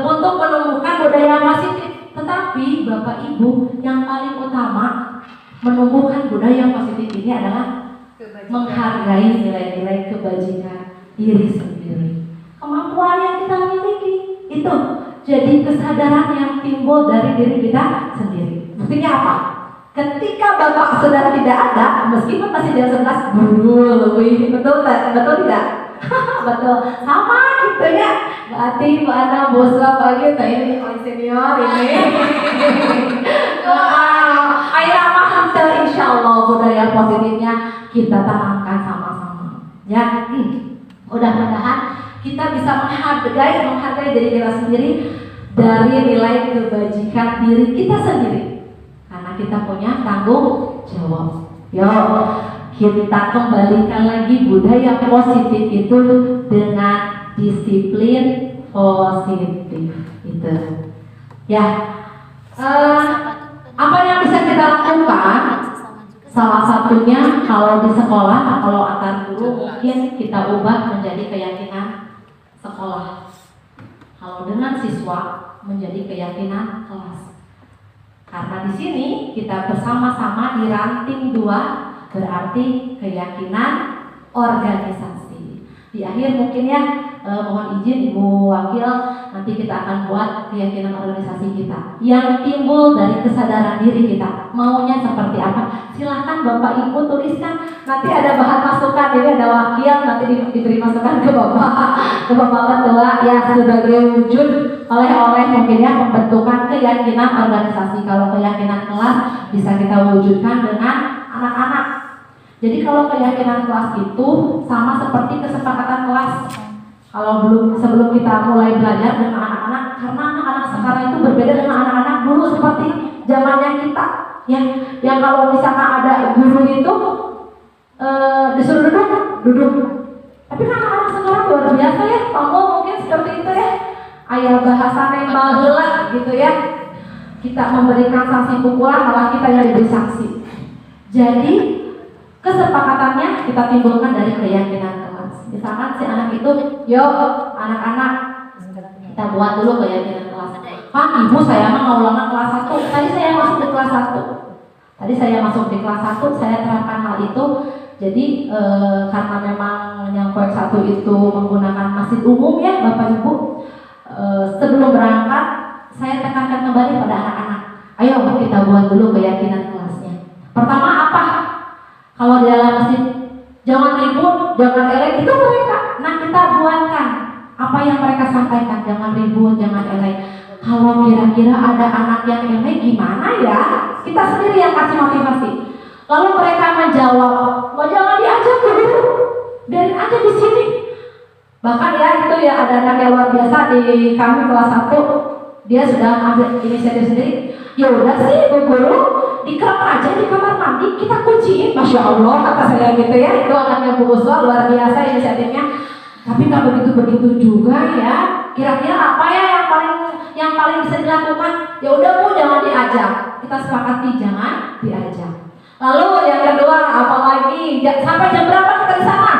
untuk menumbuhkan budaya positif. Tetapi pasti Bapak Ibu yang paling utama menumbuhkan budaya positif ini adalah menghargai nilai-nilai kebajikan diri sendiri. Kemampuan yang kita miliki itu jadi kesadaran yang timbul dari diri kita sendiri. Buktinya apa? Ketika Bapak sudah tidak ada, meskipun masih jam 11, lebih betul tidak? Betul, sama gitu ya. Mbak Ati, Mbak Ana, Bosra, pagi, ini paling senior ini. Ayo amat insya Allah budaya positifnya kita tanamkan sama-sama. Ya, mudah-mudahan kita bisa menghargai diri kita sendiri dari nilai kebajikan diri kita sendiri. Karena kita punya tanggung jawab. Yuk, kita kembalikan lagi budaya positif itu dengan disiplin positif itu. Ya, apa yang bisa kita lakukan? Salah satunya kalau di sekolah, kalau antar guru mungkin kita ubah menjadi keyakinan sekolah. Kalau dengan siswa menjadi keyakinan kelas. Karena di sini kita bersama-sama di ranting 2 berarti keyakinan organisasi. Di akhir mungkin ya mohon izin Ibu Wakil, nanti kita akan buat keyakinan organisasi kita yang timbul dari kesadaran diri kita. Maunya seperti apa? Silahkan Bapak Ibu tuliskan. Nanti ada bahan masukan, ini ada wakil, nanti diberi masukan ke Bapak Ketua ya sebagai wujud oleh mungkin ya pembentukan keyakinan organisasi. Kalau keyakinan kelas bisa kita wujudkan dengan anak-anak. Jadi kalau keyakinan kelas itu sama seperti kesepakatan kelas. Kalau sebelum kita mulai belajar dengan anak-anak, karena anak-anak sekarang itu berbeda dengan anak-anak dulu seperti zamannya kita, ya. Yang kalau misalkan ada guru itu disuruh duduk. Tapi kan anak-anak sekarang luar biasa ya, kamu mungkin seperti itu ya. Ayah bahasa nembal heula gitu ya. Kita memberikan sanksi pukulan, malah kita yang diberi sanksi. Jadi kesepakatannya kita timbulkan dari keyakinan kelas. Misalkan si anak itu, yuk anak-anak kita buat dulu keyakinan kelas. Pak, Ibu saya mau ulangan kelas 1. Tadi saya masuk di kelas 1. Saya terapkan hal itu. Jadi karena memang yang proyek 1 itu menggunakan masjid umum ya Bapak Ibu. Sebelum berangkat saya tekankan kembali pada anak-anak. Ayo kita buat dulu keyakinan kelasnya. Pertama apa? Kalau di dalam masjid jangan ribut, jangan elek, itu mereka. Nah kita buatkan apa yang mereka sampaikan, jangan ribut, jangan elek. Kalau kira-kira ada anak yang elek gimana ya? Kita sendiri yang kasih motivasi. Lalu mereka menjawab, oh jangan diajak dulu, biarin aja di sini. Bahkan ya itu ya ada anak yang luar biasa di kami kelas 1, dia sudah ambil inisiatif sendiri. Ya udah sih Bu Guru, dikerap aja di kamar mandi, kita kunciin. Masya Allah kata saya gitu ya. Itu anaknya Bu Uswa luar biasa inisiatifnya. Tapi nggak begitu juga ya. Kira-kira apa ya yang paling bisa dilakukan? Ya udah Bu, jangan diajak. Kita sepakati jangan diajak. Lalu yang kedua apalagi? Sampai jam berapa kita di sana?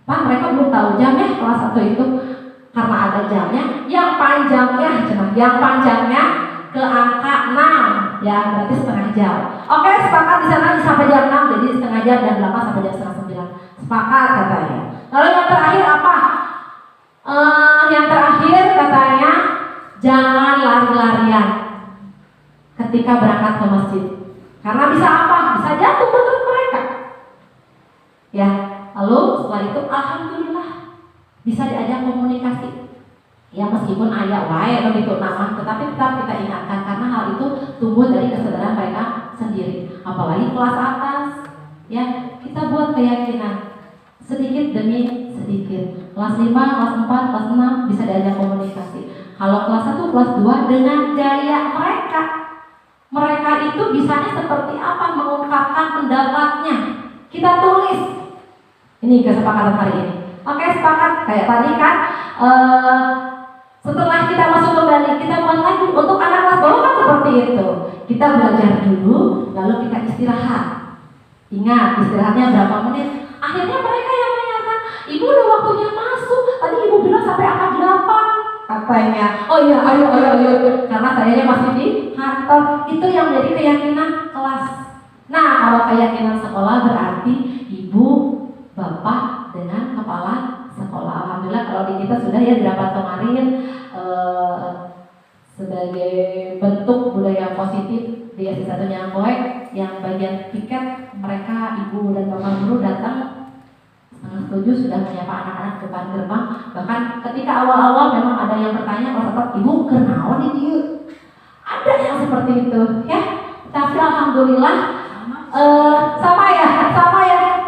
Pak, mereka belum tahu jamnya kelas 1 itu karena ada jamnya. Yang panjangnya ke angka 6 ya, berarti setengah jam. Oke, sepakat di sana sampai jam 6, jadi setengah jam dan 8 sampai jam setengah 9. Sepakat katanya. Lalu yang terakhir apa? Yang terakhir katanya jangan lari-larian ketika berangkat ke masjid. Karena bisa apa? Bisa jatuh betul mereka. Ya, lalu setelah itu alhamdulillah bisa diajak komunikasi. Ya meskipun ayah wae begitu nama, tetapi tetap kita ingatkan karena hal itu tumbuh dari kesadaran mereka sendiri. Apalagi kelas atas, ya kita buat keyakinan sedikit demi sedikit. Kelas 5, kelas 4, kelas 6 bisa diajak komunikasi. Kalau kelas 1, kelas 2 dengan gaya mereka. Mereka itu bisanya seperti apa mengungkapkan pendapatnya. Kita tulis. Ini kesepakatan hari ini. Oke, sepakat kayak tadi kan. Setelah kita masuk kembali, kita buat lagi untuk anak kelas bawah kan seperti itu. Kita belajar dulu, lalu kita istirahat. Ingat, istirahatnya berapa menit? Akhirnya mereka yang menanyakan, Ibu udah waktunya masuk. Tadi Ibu bilang sampai angka 8. katanya. Oh iya, ayo. Karena sayanya masih di kantor. Itu yang menjadi keyakinan kelas. Nah, kalau keyakinan sekolah berarti ibu, bapak dengan kepala sekolah. Alhamdulillah kalau di kita sudah ya didapat kemarin sebagai bentuk budaya positif di S1 Nyangkoek yang bagian piket mereka ibu dan bapak guru datang setengah 7 sudah menyapa anak-anak depan gerbang. Bahkan ketika awal-awal memang ada yang bertanya kalau ibu kenaon di dia, ada yang seperti itu ya. Tapi alhamdulillah sama ya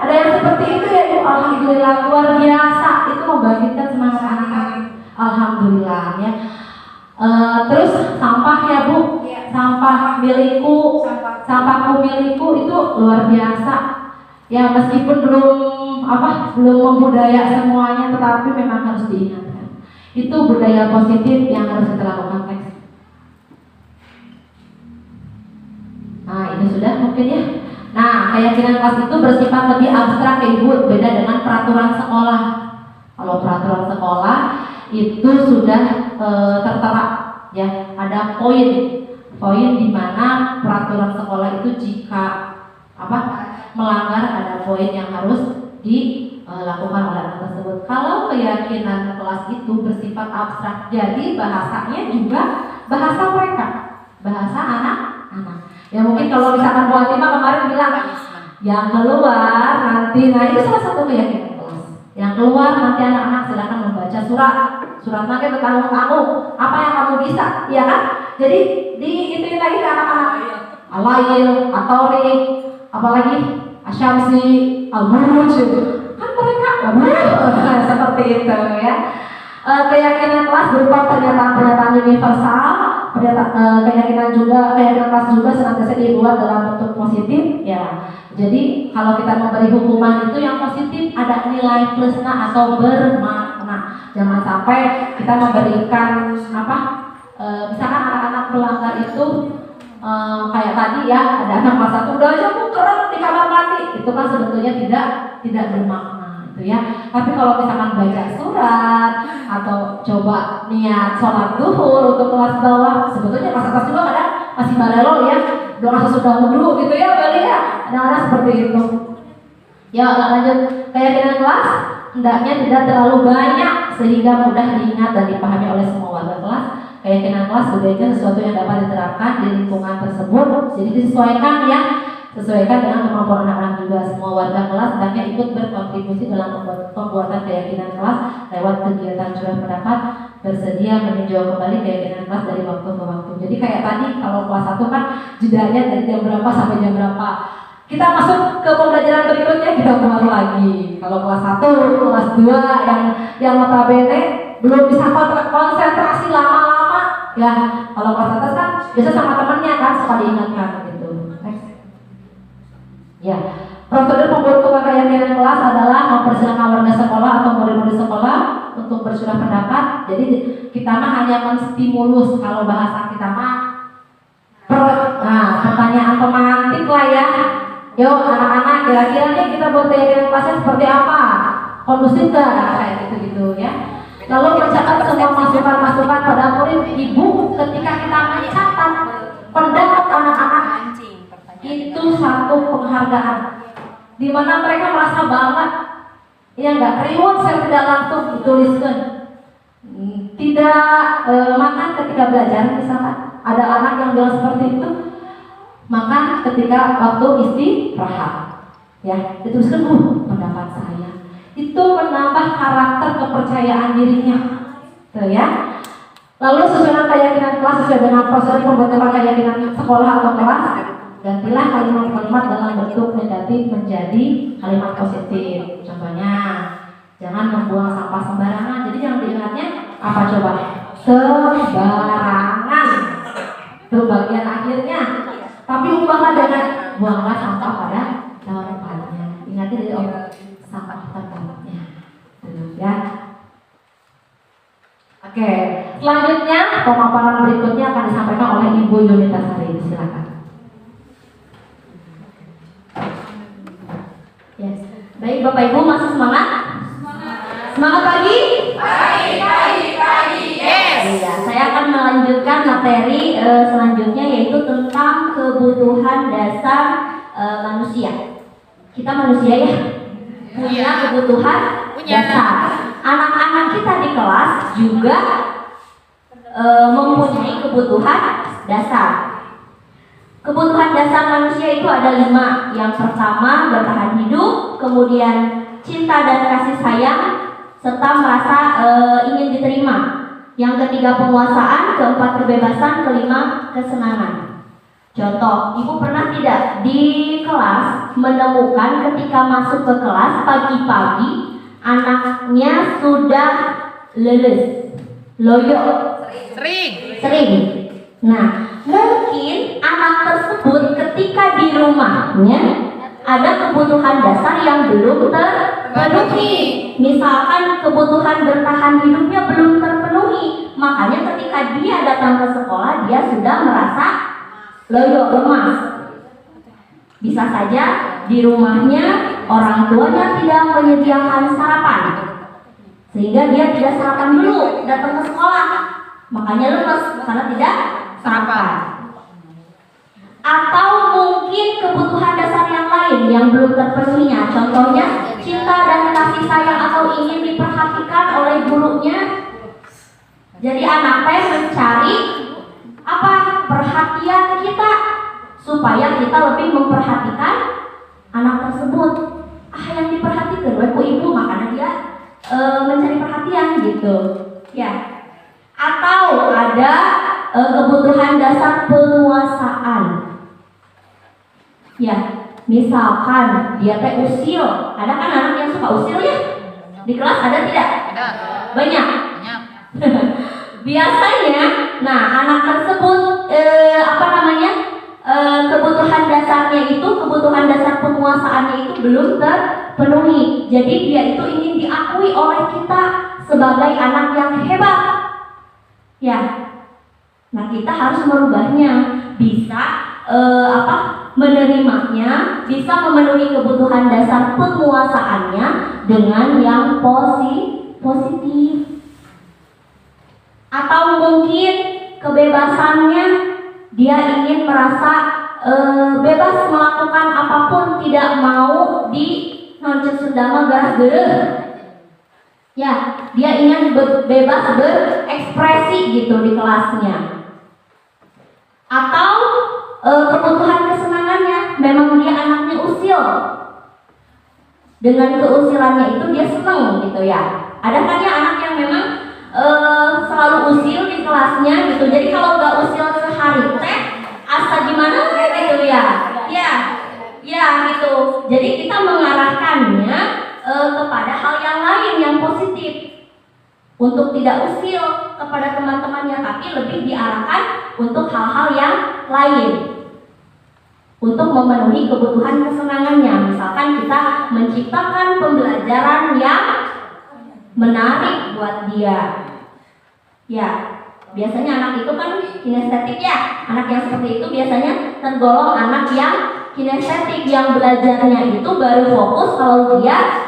ada yang seperti itu ya ibu. Alhamdulillah luar biasa, itu membangkitkan semangat anak-anak. Alhamdulillah ya. Terus sampah ya bu, sampah milikku, sampahku milikku itu luar biasa ya, meskipun belum membudaya semuanya, tetapi memang harus diingatkan itu budaya positif yang harus kita lakukan next. Nah ini sudah mungkin ya. Nah keyakinan kelas itu bersifat lebih abstrak ya ibu, beda dengan peraturan sekolah. Kalau peraturan sekolah itu sudah tertera ya, ada poin di mana peraturan sekolah itu jika melanggar ada poin yang harus dilakukan oleh anak tersebut. Kalau keyakinan kelas itu bersifat abstrak, jadi bahasanya juga bahasa mereka, bahasa anak-anak. Ya mungkin kalau misalkan Bu Atima kemarin bilang yang keluar nanti, nah itu salah satu keyakinan kelas. Yang keluar nanti anak-anak silakan membaca surat makin bertanggung-tanggung apa yang kamu bisa, ya kan? Jadi diituin lagi ke anak-anak. Alail, Atori, apalagi Asyamsi, Al-Buruj, kan mereka seperti itu ya. Keyakinan kelas berupa pernyataan-pernyataan universal, keyakinan kelas juga senantiasa dibuat dalam bentuk positif ya. Jadi kalau kita memberi hukuman itu yang positif, ada nilai plusnya atau bermakna. Jangan sampai kita memberikan misalkan anak-anak pelanggar itu kayak tadi ya, ada anak kelas 1 udah aja keren di kamar mandi, itu kan sebetulnya tidak bermakna itu ya. Tapi kalau misalkan baca surat atau coba niat sholat duhur untuk kelas bawah, sebetulnya kelas atas juga kadang masih balelo ya, doa sesudah wudhu gitu ya balik ya, ada seperti itu. Ya lanjut, keyakinan kelas hendaknya tidak terlalu banyak sehingga mudah diingat dan dipahami oleh semua warga kelas. Keyakinan kelas sebaiknya sesuatu yang dapat diterapkan di lingkungan tersebut, jadi disesuaikan dengan kemampuan anak-anak juga. Semua warga kelas hendaknya ikut berkontribusi dalam pembuatan keyakinan kelas lewat kegiatan curah pendapat, bersedia meninjau kembali keyakinan kelas dari waktu ke waktu. Jadi kayak tadi kalau kelas 1 kan jedanya dari jam berapa sampai jam berapa, kita masuk ke pembelajaran berikutnya kita keluar lagi. Kalau kelas 1, kelas 2 yang notabene belum bisa konsentrasi lama-lama ya, kalau kelas atas kan biasa sama temannya kan suka diingatkan gitu. Next. Ya, prosedur pembentukan keyakinan kelas adalah mempersilahkan warga sekolah atau murid-murid sekolah untuk bersurah pendapat. Jadi kita mah hanya menstimulus, kalau bahasa kita mah pertanyaan pemantik lah ya. Yo anak-anak, kira-kira nih kita buat keyakinan kelasnya seperti apa? Kondusif gak? Kayak gitu ya. Lalu mencatat semua masukan-masukan pada murid. Ibu ketika kita mencatat pendapat anak-anak itu satu penghargaan, di mana mereka merasa bangga. Ya enggak, reward saya tidak langsung dituliskan. Tidak makan ketika belajar misalkan. Ada anak yang bilang seperti itu, makan ketika waktu istirahat. Ya, dituliskan pendapat saya. Itu menambah karakter kepercayaan dirinya. Tuh ya. Lalu sesuai keyakinan kelas, sesuai dengan proses pembentukan keyakinan sekolah atau kelas, gantilah kalimat-kalimat dalam bentuk negatif menjadi kalimat positif. Contohnya, jangan membuang sampah sembarangan. Jadi yang diingatnya apa coba? Sembarangan. Itu bagian akhirnya. Tapi ubahlah dengan buanglah sampah pada tempatnya. Ingatnya dari orang sampah tempatnya. Ya. Oke, selanjutnya pemaparan berikutnya akan disampaikan oleh Ibu Yunita Sari. Silakan. Yes. Baik Bapak Ibu, masih semangat? Semangat pagi? Pagi. Yes. materi selanjutnya yaitu tentang kebutuhan dasar manusia. Kita manusia ya, punya kebutuhan dasar. Anak-anak kita di kelas juga mempunyai kebutuhan dasar. Kebutuhan dasar manusia itu ada 5. Yang pertama bertahan hidup, kemudian cinta dan kasih sayang, serta merasa ingin diterima. Yang ketiga penguasaan, keempat kebebasan, kelima kesenangan. Contoh, ibu pernah tidak di kelas menemukan ketika masuk ke kelas pagi-pagi anaknya sudah leles, loyo? Sering. Nah, mungkin anak tersebut ketika di rumahnya ada kebutuhan dasar yang belum terpenuhi. Misalkan kebutuhan bertahan hidupnya belum terpenuhi, makanya ketika dia datang ke sekolah dia sudah merasa loyo, lemas. Bisa saja di rumahnya orang tuanya tidak menyediakan sarapan, sehingga dia tidak sarapan dulu datang ke sekolah, makanya lemas karena tidak sarapan. Atau mungkin kebutuhan dasar yang lain yang belum terpenuhinya, contohnya cinta dan kasih sayang atau ingin diperhatikan oleh gurunya. Jadi anak teh mencari apa? Perhatian kita, supaya kita lebih memperhatikan anak tersebut. Yang diperhatikan oleh ibu, makanya dia mencari perhatian gitu ya. Atau ada kebutuhan dasar penguasaan ya, misalkan dia teh usil. Ada kan anak yang suka usil ya? Di kelas ada tidak? Ada. Banyak. Biasanya, nah anak tersebut kebutuhan dasarnya itu, kebutuhan dasar penguasaannya itu belum terpenuhi. Jadi dia itu ingin diakui oleh kita sebagai anak yang hebat. Ya. Nah, kita harus merubahnya. Bisa menerimanya, bisa memenuhi kebutuhan dasar penguasaannya dengan yang positif. Atau mungkin kebebasannya, dia ingin merasa bebas melakukan apapun, tidak mau di noncet sundama garas gereh. Ya, dia ingin bebas berekspresi gitu di kelasnya. Atau kebutuhan kesenangannya, memang dia anaknya usil. Dengan keusilannya itu dia senang gitu ya. Ada kan ya anak yang memang selalu usil di kelasnya gitu. Jadi kalau nggak usil sehari teh asa gimana gitu ya. Ya gitu. Jadi kita mengarahkannya kepada hal yang lain yang positif. Untuk tidak usil kepada teman-temannya, tapi lebih diarahkan untuk hal-hal yang lain. Untuk memenuhi kebutuhan kesenangannya. Misalkan kita menciptakan pembelajaran yang menarik buat dia. Ya, biasanya anak itu kan kinestetik ya. Anak yang seperti itu biasanya tergolong anak yang kinestetik, yang belajarnya itu baru fokus kalau dia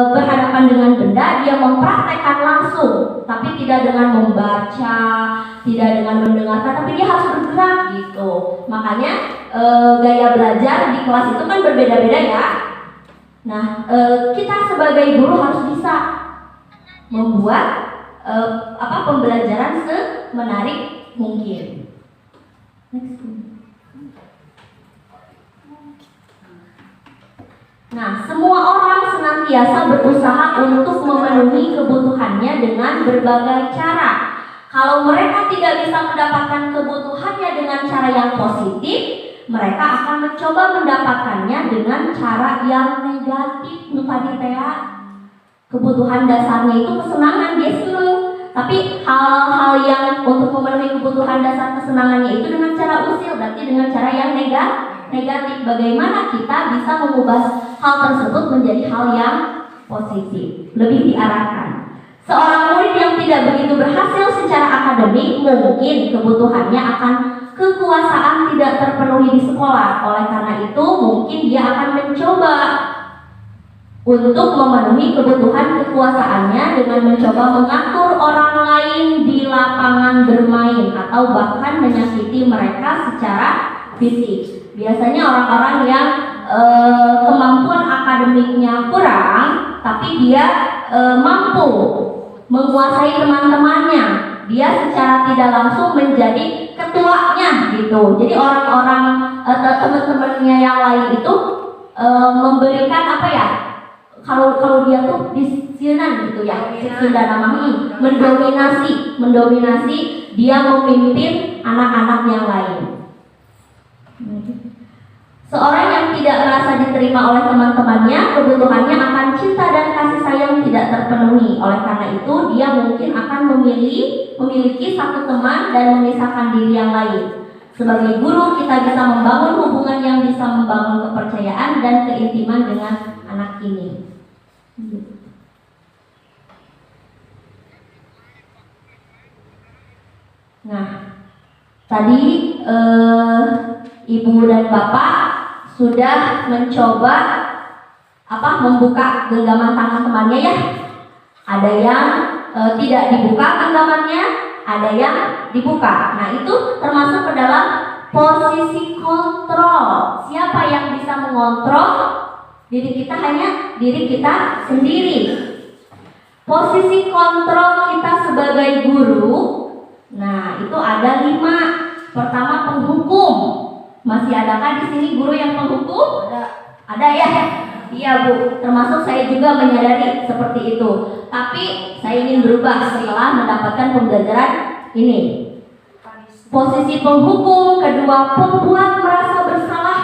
berhadapan dengan benda, dia mempraktekkan langsung, tapi tidak dengan membaca, tidak dengan mendengarkan, tapi dia harus bergerak gitu. Makanya gaya belajar di kelas itu kan berbeda-beda ya. Nah, kita sebagai guru harus bisa membuat pembelajaran semenarik mungkin. Nah, semua orang senantiasa berusaha untuk memenuhi kebutuhannya dengan berbagai cara. Kalau mereka tidak bisa mendapatkan kebutuhannya dengan cara yang positif, mereka akan mencoba mendapatkannya dengan cara yang negatif. Kebutuhan dasarnya itu kesenangan, dia senang. Tapi hal-hal yang untuk memenuhi kebutuhan dasar kesenangannya itu dengan cara usil, berarti dengan cara yang negatif. Bagaimana kita bisa mengubah hal tersebut menjadi hal yang positif, lebih diarahkan. Seorang murid yang tidak begitu berhasil secara akademik, mungkin kebutuhannya akan kekuasaan tidak terpenuhi di sekolah. Oleh karena itu, mungkin dia akan mencoba untuk memenuhi kebutuhan kekuasaannya dengan mencoba mengatur orang lain di lapangan bermain atau atau bahkan menyakiti mereka secara fisik. Biasanya orang-orang yang kemampuan akademiknya kurang, tapi dia mampu menguasai teman-temannya. Dia secara tidak langsung menjadi ketuanya gitu. Jadi orang-orang teman-temannya yang lain itu memberikan apa ya? Kalau dia tuh disinan gitu ya, Sunda nama mendominasi, dia memimpin anak-anak yang lain. Seorang yang tidak merasa diterima oleh teman-temannya, kebutuhannya akan cinta dan kasih sayang tidak terpenuhi. Oleh karena itu, dia mungkin akan memiliki satu teman dan memisahkan diri yang lain. Sebagai guru, kita bisa membangun hubungan yang bisa membangun kepercayaan dan keintiman dengan anak ini. Nah, tadi Ibu dan Bapak sudah mencoba membuka genggaman tangan temannya ya. Ada yang tidak dibuka genggamannya, ada yang dibuka. Nah, itu termasuk ke dalam posisi kontrol. Siapa yang bisa mengontrol diri kita? Hanya diri kita sendiri. Posisi kontrol kita sebagai guru, nah itu ada 5. Pertama, penghukum. Masih adakah di sini guru yang penghukum? Ada ya? Iya Bu, termasuk saya juga menyadari seperti itu. Tapi saya ingin berubah setelah mendapatkan pembelajaran ini. Posisi penghukum, kedua pembuat merasa bersalah.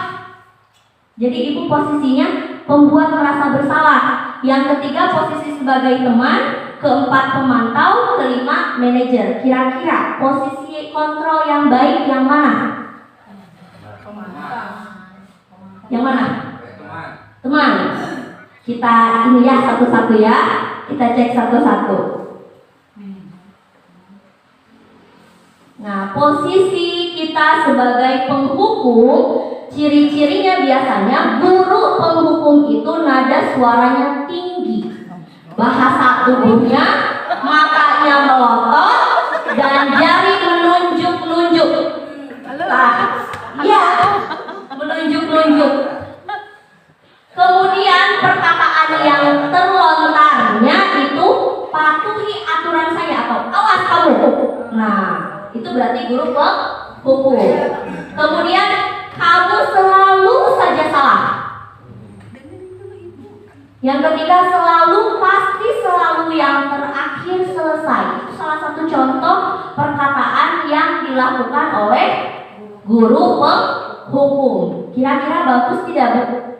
Jadi Ibu posisinya pembuat merasa bersalah. Yang ketiga posisi sebagai teman, keempat pemantau, kelima manajer. Kira-kira posisi kontrol yang baik yang mana? Yang mana? Teman. Kita ini ya satu-satu ya. Kita cek satu-satu. Nah, posisi kita sebagai penghukum, ciri-cirinya biasanya guru penghukum itu nada suaranya tinggi, bahasa tubuhnya, matanya melotot, dan jari menunjuk-nunjuk. Iya, menunjuk-nunjuk. Kemudian perkataan yang terlontarnya itu patuhi aturan saya atau awas kamu. Nah, itu berarti guru penghukum. Kemudian kamu selalu saja salah. Yang ketiga selalu pasti selalu yang terakhir selesai. Itu salah satu contoh perkataan yang dilakukan oleh guru penghukum. Kira-kira bagus tidak Bu?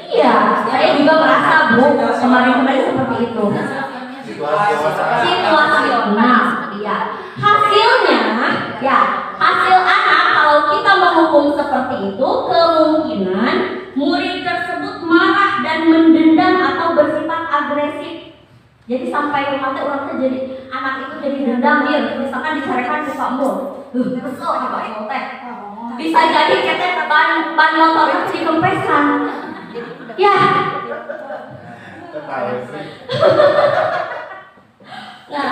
Iya, saya juga merasa Bu kemarin-kemarin seperti itu. Situasional, iya. Hasilnya, ya hasil anak kalau kita menghukum seperti itu, kemungkinan murid tersebut marah dan mendendam atau bersifat agresif. Jadi sampai rumah orang jadi anak itu jadi dendam dia, misalkan dicarekan ke kamu, kesel coba teh. Bisa jadi ketek ban motor itu dikempesan. Ya. Nah,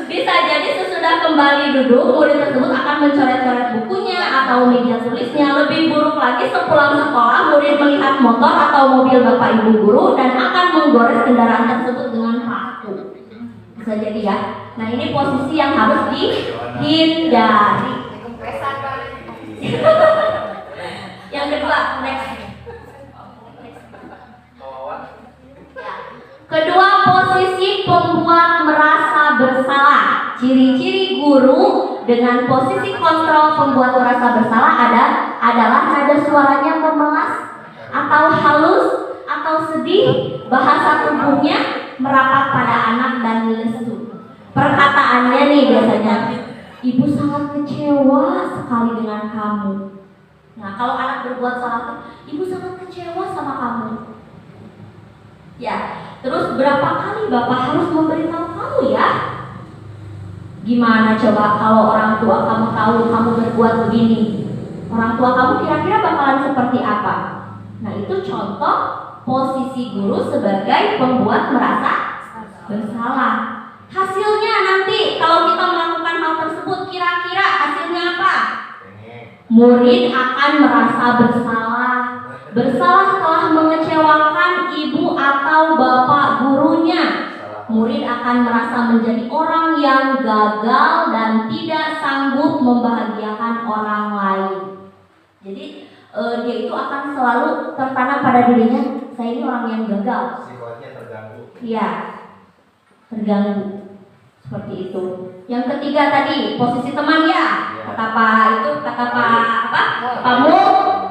bisa jadi sesudah kembali duduk, murid tersebut akan mencoret-coret bukunya atau meja tulisnya. Lebih buruk lagi sepulang sekolah, murid melihat motor atau mobil bapak ibu guru dan akan menggores kendaraan tersebut dengan paku. Bisa jadi ya. Nah, ini posisi yang harus dihindari. Yang kedua, next. Kedua, posisi pembuat merasa bersalah. Ciri-ciri guru dengan posisi kontrol pembuat merasa bersalah adalah nada suaranya memelas atau halus atau sedih, bahasa tubuhnya merapat pada anak dan lesu. Perkataannya nih biasanya, ibu sangat kecewa sekali dengan kamu. Nah, kalau anak berbuat salah, ibu sangat kecewa sama kamu. Ya, terus berapa kali bapak harus memberitahu kamu ya? Gimana coba kalau orang tua kamu tahu kamu berbuat begini? Orang tua kamu kira-kira bakalan seperti apa? Nah, itu contoh posisi guru sebagai pembuat merasa bersalah. Hasilnya nanti kalau kita melakukan hal Murid akan merasa bersalah. Bersalah telah mengecewakan ibu atau bapak gurunya. Murid akan merasa menjadi orang yang gagal dan tidak sanggup membahagiakan orang lain. Jadi dia itu akan selalu tertanam pada dirinya, saya ini orang yang gagal. Sifatnya terganggu. Iya, terganggu seperti itu. Yang ketiga tadi posisi teman ya, kata Pak Mu,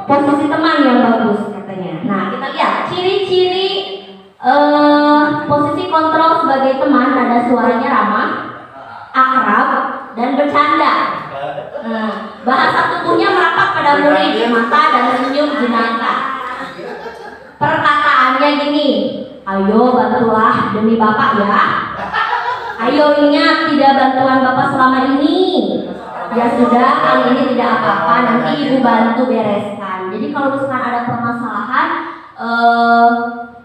posisi teman yang bagus katanya. Nah kita lihat ciri-ciri posisi kontrol sebagai teman, ada suaranya ramah, akrab, dan bercanda. Bahasa tubuhnya merapat pada murid, mata dan senyum jenaka. Perkataannya gini, ayo bantulah demi bapak ya. Ayo ingat tidak bantuan bapak selama ini. Ya sudah, kali ini tidak apa-apa, nanti ibu bantu bereskan. Jadi kalau misalkan ada permasalahan,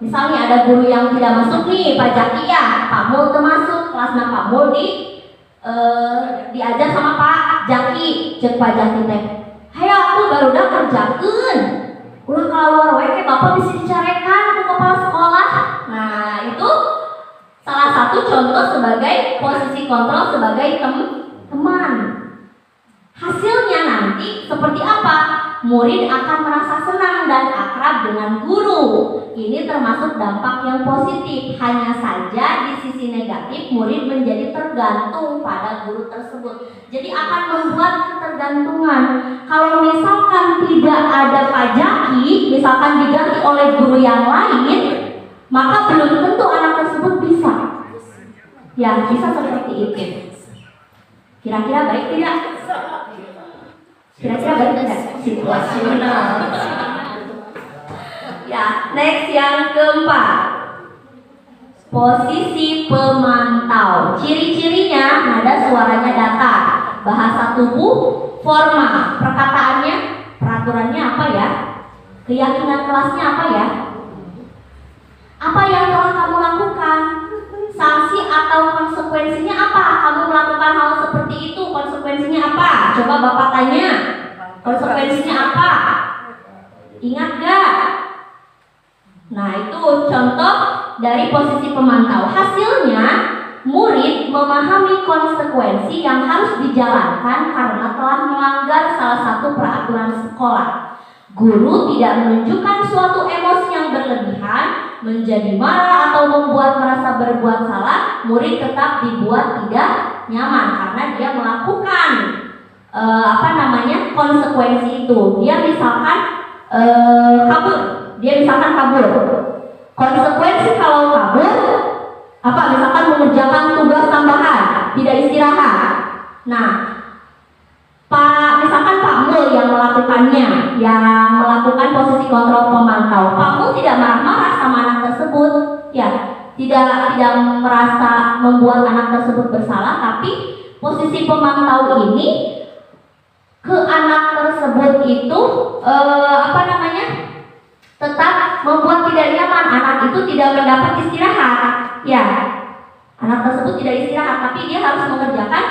misalnya ada guru yang tidak masuk nih, Pak Jaki ya, Pak Mul termasuk, kelasnya Pak Mul diajar sama Pak Jaki, cek Pak Jaki teh. Hayo aku baru udah kerjakan. Ulah kalau wae bapak bisa dicarekan ke kepala sekolah. Nah itu salah satu contoh sebagai posisi kontrol sebagai teman. Hasilnya nanti seperti apa? Murid akan merasa senang dan akrab dengan guru. Ini termasuk dampak yang positif. Hanya saja di sisi negatif murid menjadi tergantung pada guru tersebut. Jadi akan membuat ketergantungan. Kalau misalkan tidak ada pajaki, misalkan diganti oleh guru yang lain, maka belum tentu anak tersebut bisa. Ya, bisa seperti itu. Kira-kira baik tidak? Kira-kira baik tidak? Situasional. Ya, next yang keempat. Posisi pemantau. Ciri-cirinya nada suaranya datar, bahasa tubuh formal, perkataannya, peraturannya apa ya? Keyakinan kelasnya apa ya? Apa yang telah kamu lakukan? Sanksi atau konsekuensinya apa? Kamu melakukan hal seperti itu, konsekuensinya apa? Coba Bapak tanya, konsekuensinya apa? Ingat gak? Nah itu contoh dari posisi pemantau. Hasilnya, murid memahami konsekuensi yang harus dijalankan karena telah melanggar salah satu peraturan sekolah. Guru tidak menunjukkan suatu emosi yang berlebihan, menjadi marah atau membuat merasa berbuat salah. Murid tetap dibuat tidak nyaman karena dia melakukan konsekuensi itu. Dia misalkan kabur. Konsekuensi kalau kabur misalkan mengerjakan tugas tambahan, tidak istirahat. Nah, misalkan Pak Mul yang melakukannya, yang melakukan posisi kontrol pemantau. Pak Mul tidak marah-marah sama anak tersebut, ya, tidak merasa membuat anak tersebut bersalah, tapi posisi pemantau ini ke anak tersebut itu tetap membuat tidak nyaman. Anak itu tidak mendapat istirahat, ya. Anak tersebut tidak istirahat, tapi dia harus mengerjakan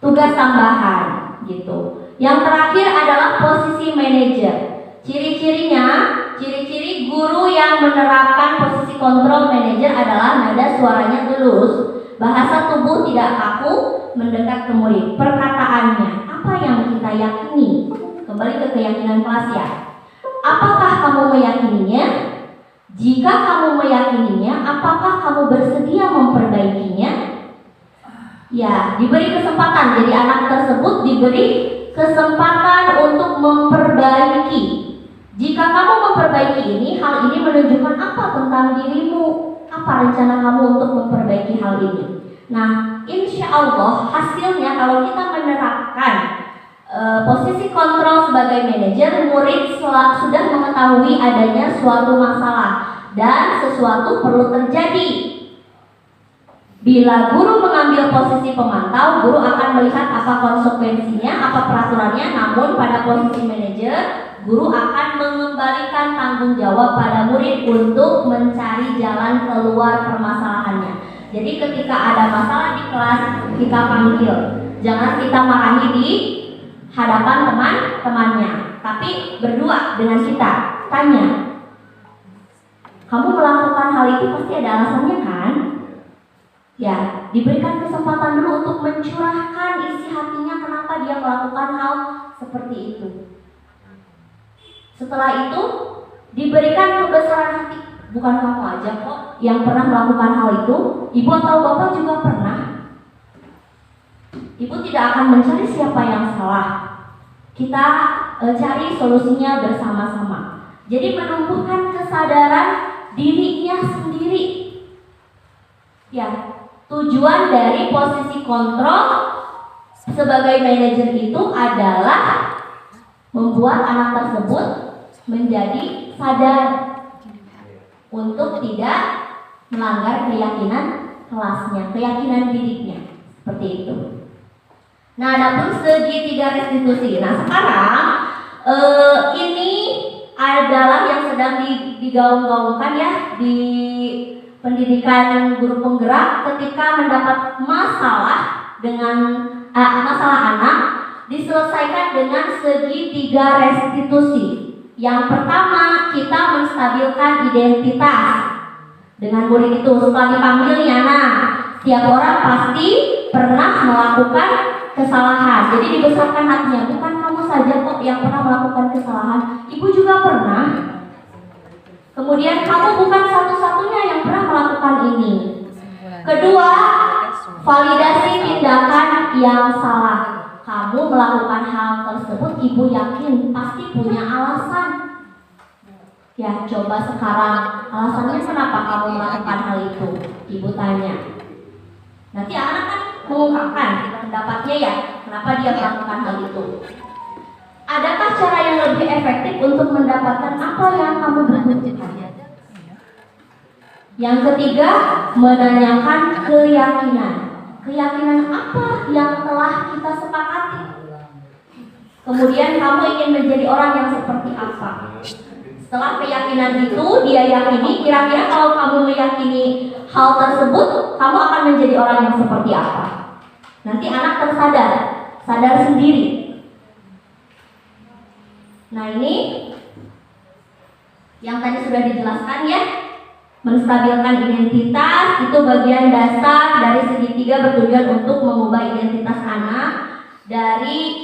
tugas tambahan, gitu. Yang terakhir adalah posisi manajer. Ciri-ciri guru yang menerapkan posisi kontrol manajer adalah nada suaranya tulus, bahasa tubuh tidak kaku, mendekat ke murid. Perkataannya, apa yang kita yakini? Kembali ke keyakinan kelas ya. Apakah kamu meyakininya? Jika kamu meyakininya, apakah kamu bersedia memperbaikinya? Ya, diberi kesempatan. Jadi anak tersebut diberi kesempatan untuk memperbaiki. Jika kamu memperbaiki ini, hal ini menunjukkan apa tentang dirimu? Apa rencana kamu untuk memperbaiki hal ini? Nah, insya Allah hasilnya kalau kita menerapkan posisi kontrol sebagai manajer, murid sudah mengetahui adanya suatu masalah dan sesuatu perlu terjadi. Bila guru mengambil posisi pemantau, guru akan melihat apa konsekuensinya, apa peraturannya. Namun pada posisi manajer, guru akan mengembalikan tanggung jawab pada murid untuk mencari jalan keluar permasalahannya. Jadi ketika ada masalah di kelas, kita panggil. Jangan kita marahi di hadapan teman-temannya, tapi berdua dengan kita. Tanya, kamu melakukan hal itu pasti ada alasannya kan? Ya, diberikan kesempatan dulu untuk mencurahkan isi hatinya kenapa dia melakukan hal seperti itu. Setelah itu diberikan kebesaran hati. Bukan kamu aja kok yang pernah melakukan hal itu, ibu atau bapak juga pernah. Ibu tidak akan mencari siapa yang salah. Kita cari solusinya bersama-sama. Jadi menumbuhkan kesadaran dirinya sendiri. Ya, tujuan dari posisi kontrol sebagai manajer itu adalah membuat anak tersebut menjadi sadar untuk tidak melanggar keyakinan kelasnya, keyakinan dirinya, seperti itu. Nah, adapun segitiga restitusi. Nah, sekarang ini adalah yang sedang digaung-gaungkan ya di pendidikan guru penggerak ketika mendapat masalah dengan masalah anak diselesaikan dengan segitiga restitusi. Yang pertama, kita menstabilkan identitas dengan murid itu. Setelah dipanggilnya, nah, setiap orang pasti pernah melakukan kesalahan. Jadi dibesarkan hatinya, bukan kamu saja kok yang pernah melakukan kesalahan, ibu juga pernah. Kemudian kamu bukan satu-satunya yang pernah melakukan ini. Kedua, validasi tindakan yang salah. Kamu melakukan hal tersebut, ibu yakin pasti punya alasan. Ya, coba sekarang alasannya kenapa kamu melakukan hal itu? Ibu tanya. Nanti anak kan mengungkapkan pendapatnya ya, kenapa dia melakukan hal itu. Adakah cara yang lebih efektif untuk mendapatkan apa yang kamu butuhkan? Yang ketiga, menanyakan keyakinan. Keyakinan apa yang telah kita sepakati? Kemudian kamu ingin menjadi orang yang seperti apa? Setelah keyakinan itu dia yakini, kira-kira kalau kamu meyakini hal tersebut, kamu akan menjadi orang yang seperti apa? Nanti anak tersadar, sadar sendiri. Nah, ini yang tadi sudah dijelaskan ya. Menstabilkan identitas itu bagian dasar dari segitiga bertujuan untuk mengubah identitas anak dari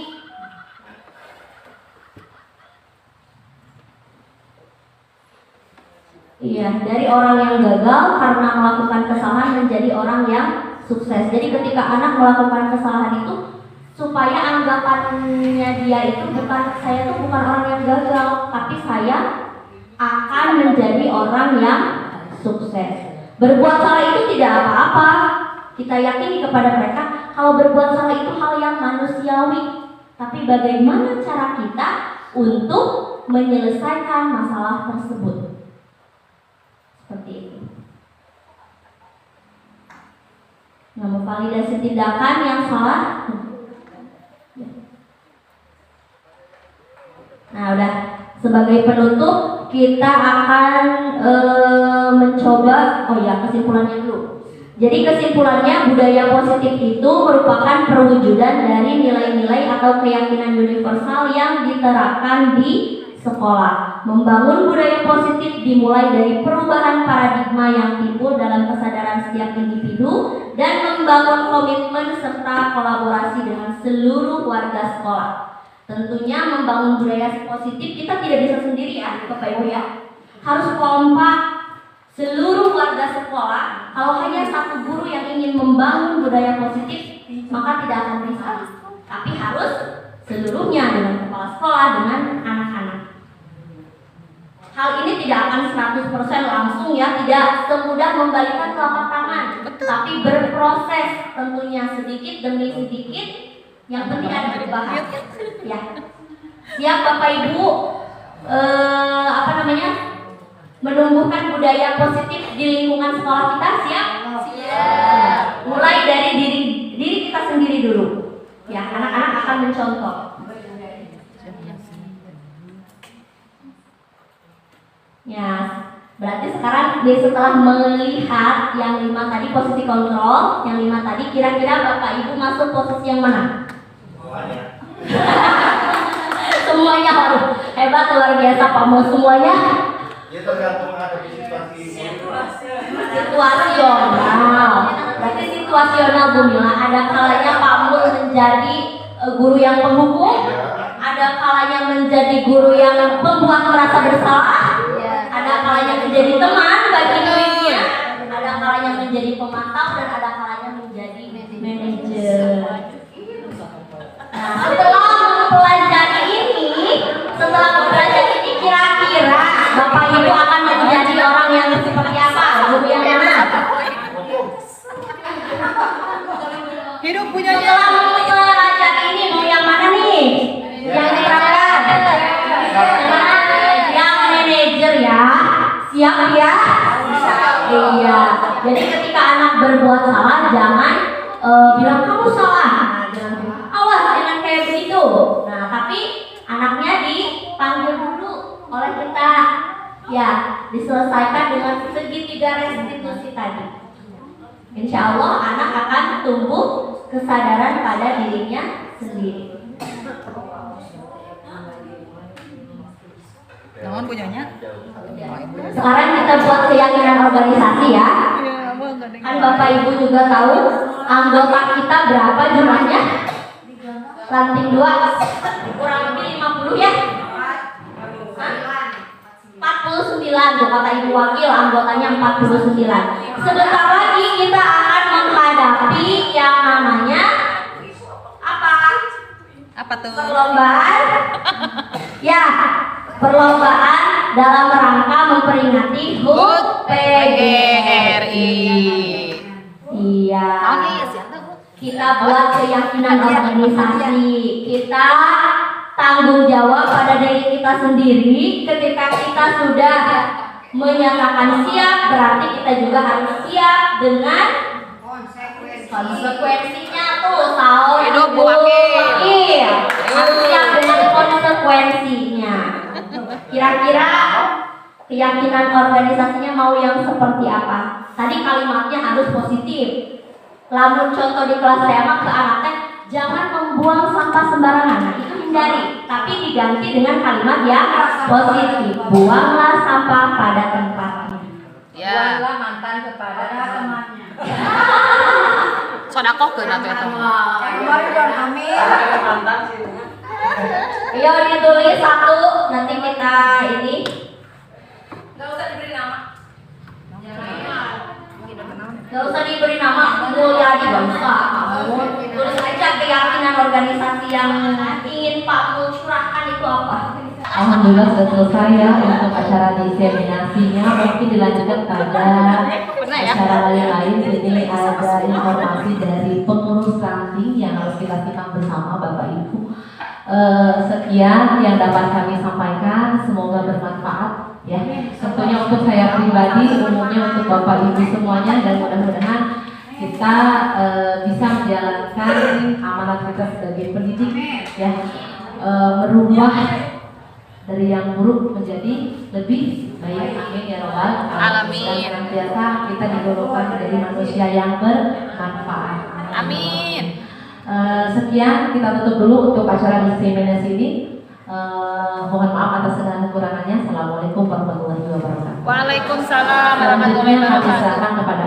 orang yang gagal karena melakukan kesalahan menjadi orang yang sukses. Jadi ketika anak melakukan kesalahan itu supaya anggapannya dia itu saya tuh bukan orang yang gagal, tapi saya akan menjadi orang yang sukses. Berbuat salah itu tidak apa-apa. Kita yakini kepada mereka kalau berbuat salah itu hal yang manusiawi. Tapi bagaimana cara kita untuk menyelesaikan masalah tersebut? Seperti itu. Nah, memvalidasi tindakan yang salah. Nah, udah. Sebagai penutup kita akan mencoba, kesimpulannya dulu. Jadi kesimpulannya, budaya positif itu merupakan perwujudan dari nilai-nilai atau keyakinan universal yang diterapkan di sekolah. Membangun budaya positif dimulai dari perubahan paradigma yang timbul dalam kesadaran setiap individu dan membangun komitmen serta kolaborasi dengan seluruh warga sekolah. Tentunya membangun budaya positif kita tidak bisa sendiri ya, Bapak Ibu ya. Harus kompak seluruh warga sekolah. Kalau hanya satu guru yang ingin membangun budaya positif, maka tidak akan bisa. Tapi harus seluruhnya dengan kepala sekolah, dengan anak-anak. Hal ini tidak akan 100% langsung ya, tidak semudah membalikkan telapak tangan, tapi berproses tentunya sedikit demi sedikit. Yang penting ada perubahan. Ya. Siap Bapak Ibu menumbuhkan budaya positif di lingkungan sekolah kita, siap? Siap. Mulai dari diri kita sendiri dulu. Ya, anak-anak akan mencontoh. Ya, berarti sekarang setelah melihat yang 5 tadi posisi kontrol, yang 5 tadi kira-kira Bapak Ibu masuk posisi yang mana? Semuanya harus hebat, luar biasa Pak Mo, semuanya Ya tergantung ada di situasi. situasional. Berarti situasional Bu Mila. Ada kalanya Pak Mul menjadi guru yang penghukum, ada kalanya menjadi guru yang membuat merasa bersalah, ada kalanya menjadi teman bagi muridnya, ada kalanya menjadi pemantau, dan ada kalanya menjadi manajer. Nah, setelah mempelajari ini, kira-kira Bapak Ibu akan menjadi orang yang seperti apa? Guru yang mana? Hidup punya Setelah mempelajari ini mau yang mana nih? Yang diterapkan? Yang manajer ya. Siap ya? Iya. Jadi ketika anak berbuat salah jangan bilang kamu salah. Nah, jangan awas jangan kayak begitu. Nah, tapi anaknya dipanggil dulu oleh kita. Ya, diselesaikan dengan segitiga restitusi tadi. Insya Allah anak akan tumbuh kesadaran pada dirinya sendiri. Naon punyanya? Sekarang kita buat keyakinan organisasi ya. Kan Bapak Ibu juga tahu anggota kita berapa jumlahnya? Ranting 2 kurang lebih 50 ya. 49 tuh kata Ibu Wakil, anggotanya 49. Sebentar lagi kita akan menghadapi yang namanya apa? Apa tuh? Perlombaan. Ya, perlombaan dalam rangka memperingati HUT PGRI. Iya. Kita buat keyakinan organisasi. Kita tanggung jawab pada diri kita sendiri. Ketika kita sudah menyatakan siap, berarti kita juga harus siap dengan konsekuensinya tuh. Hidup Bu Wakil. Harus siap dengan konsekuensinya. Kira-kira keyakinan organisasinya mau yang seperti apa? Tadi kalimatnya harus positif. Lamun contoh di kelas saya mah ke anaknya jangan membuang sampah sembarangan. Nah, itu hindari, tapi diganti dengan kalimat yang positif. Buanglah sampah pada tempatnya. Ya. Buanglah mantan kepada temannya. Sodakoh ke atuh eta. Kemarin Don Amin. Ayo ditulis satu, nanti kita ini. Gak usah diberi nama. Gak usah diberi nama, Mulyadi gak usah. Kamu tulis aja keyakinan organisasi yang ingin Pak Mul curahkan itu apa. Alhamdulillah sudah selesai ya untuk acara diseminasinya. Mungkin dilanjutkan pada acara lain-lain. Jadi ada informasi dari pengurus ranting yang harus kita simak bersama Bapak Ibu. Sekian yang dapat kami sampaikan, semoga bermanfaat ya. Tentunya untuk saya pribadi, umumnya untuk Bapak Ibu semuanya, dan mudah-mudahan kita bisa menjalankan amanat kita sebagai pendidik ya, merubah dari yang buruk menjadi lebih baik. Amin ya robbal alamin. Dan senantiasa kita digolongkan menjadi manusia yang bermanfaat. Amin. Sekian, kita tutup dulu untuk acara diseminasi ini. Mohon maaf atas segala kekurangannya. Assalamualaikum warahmatullahi wabarakatuh. Waalaikumsalam Selanjutnya warahmatullahi kami wabarakatuh. silakan kepada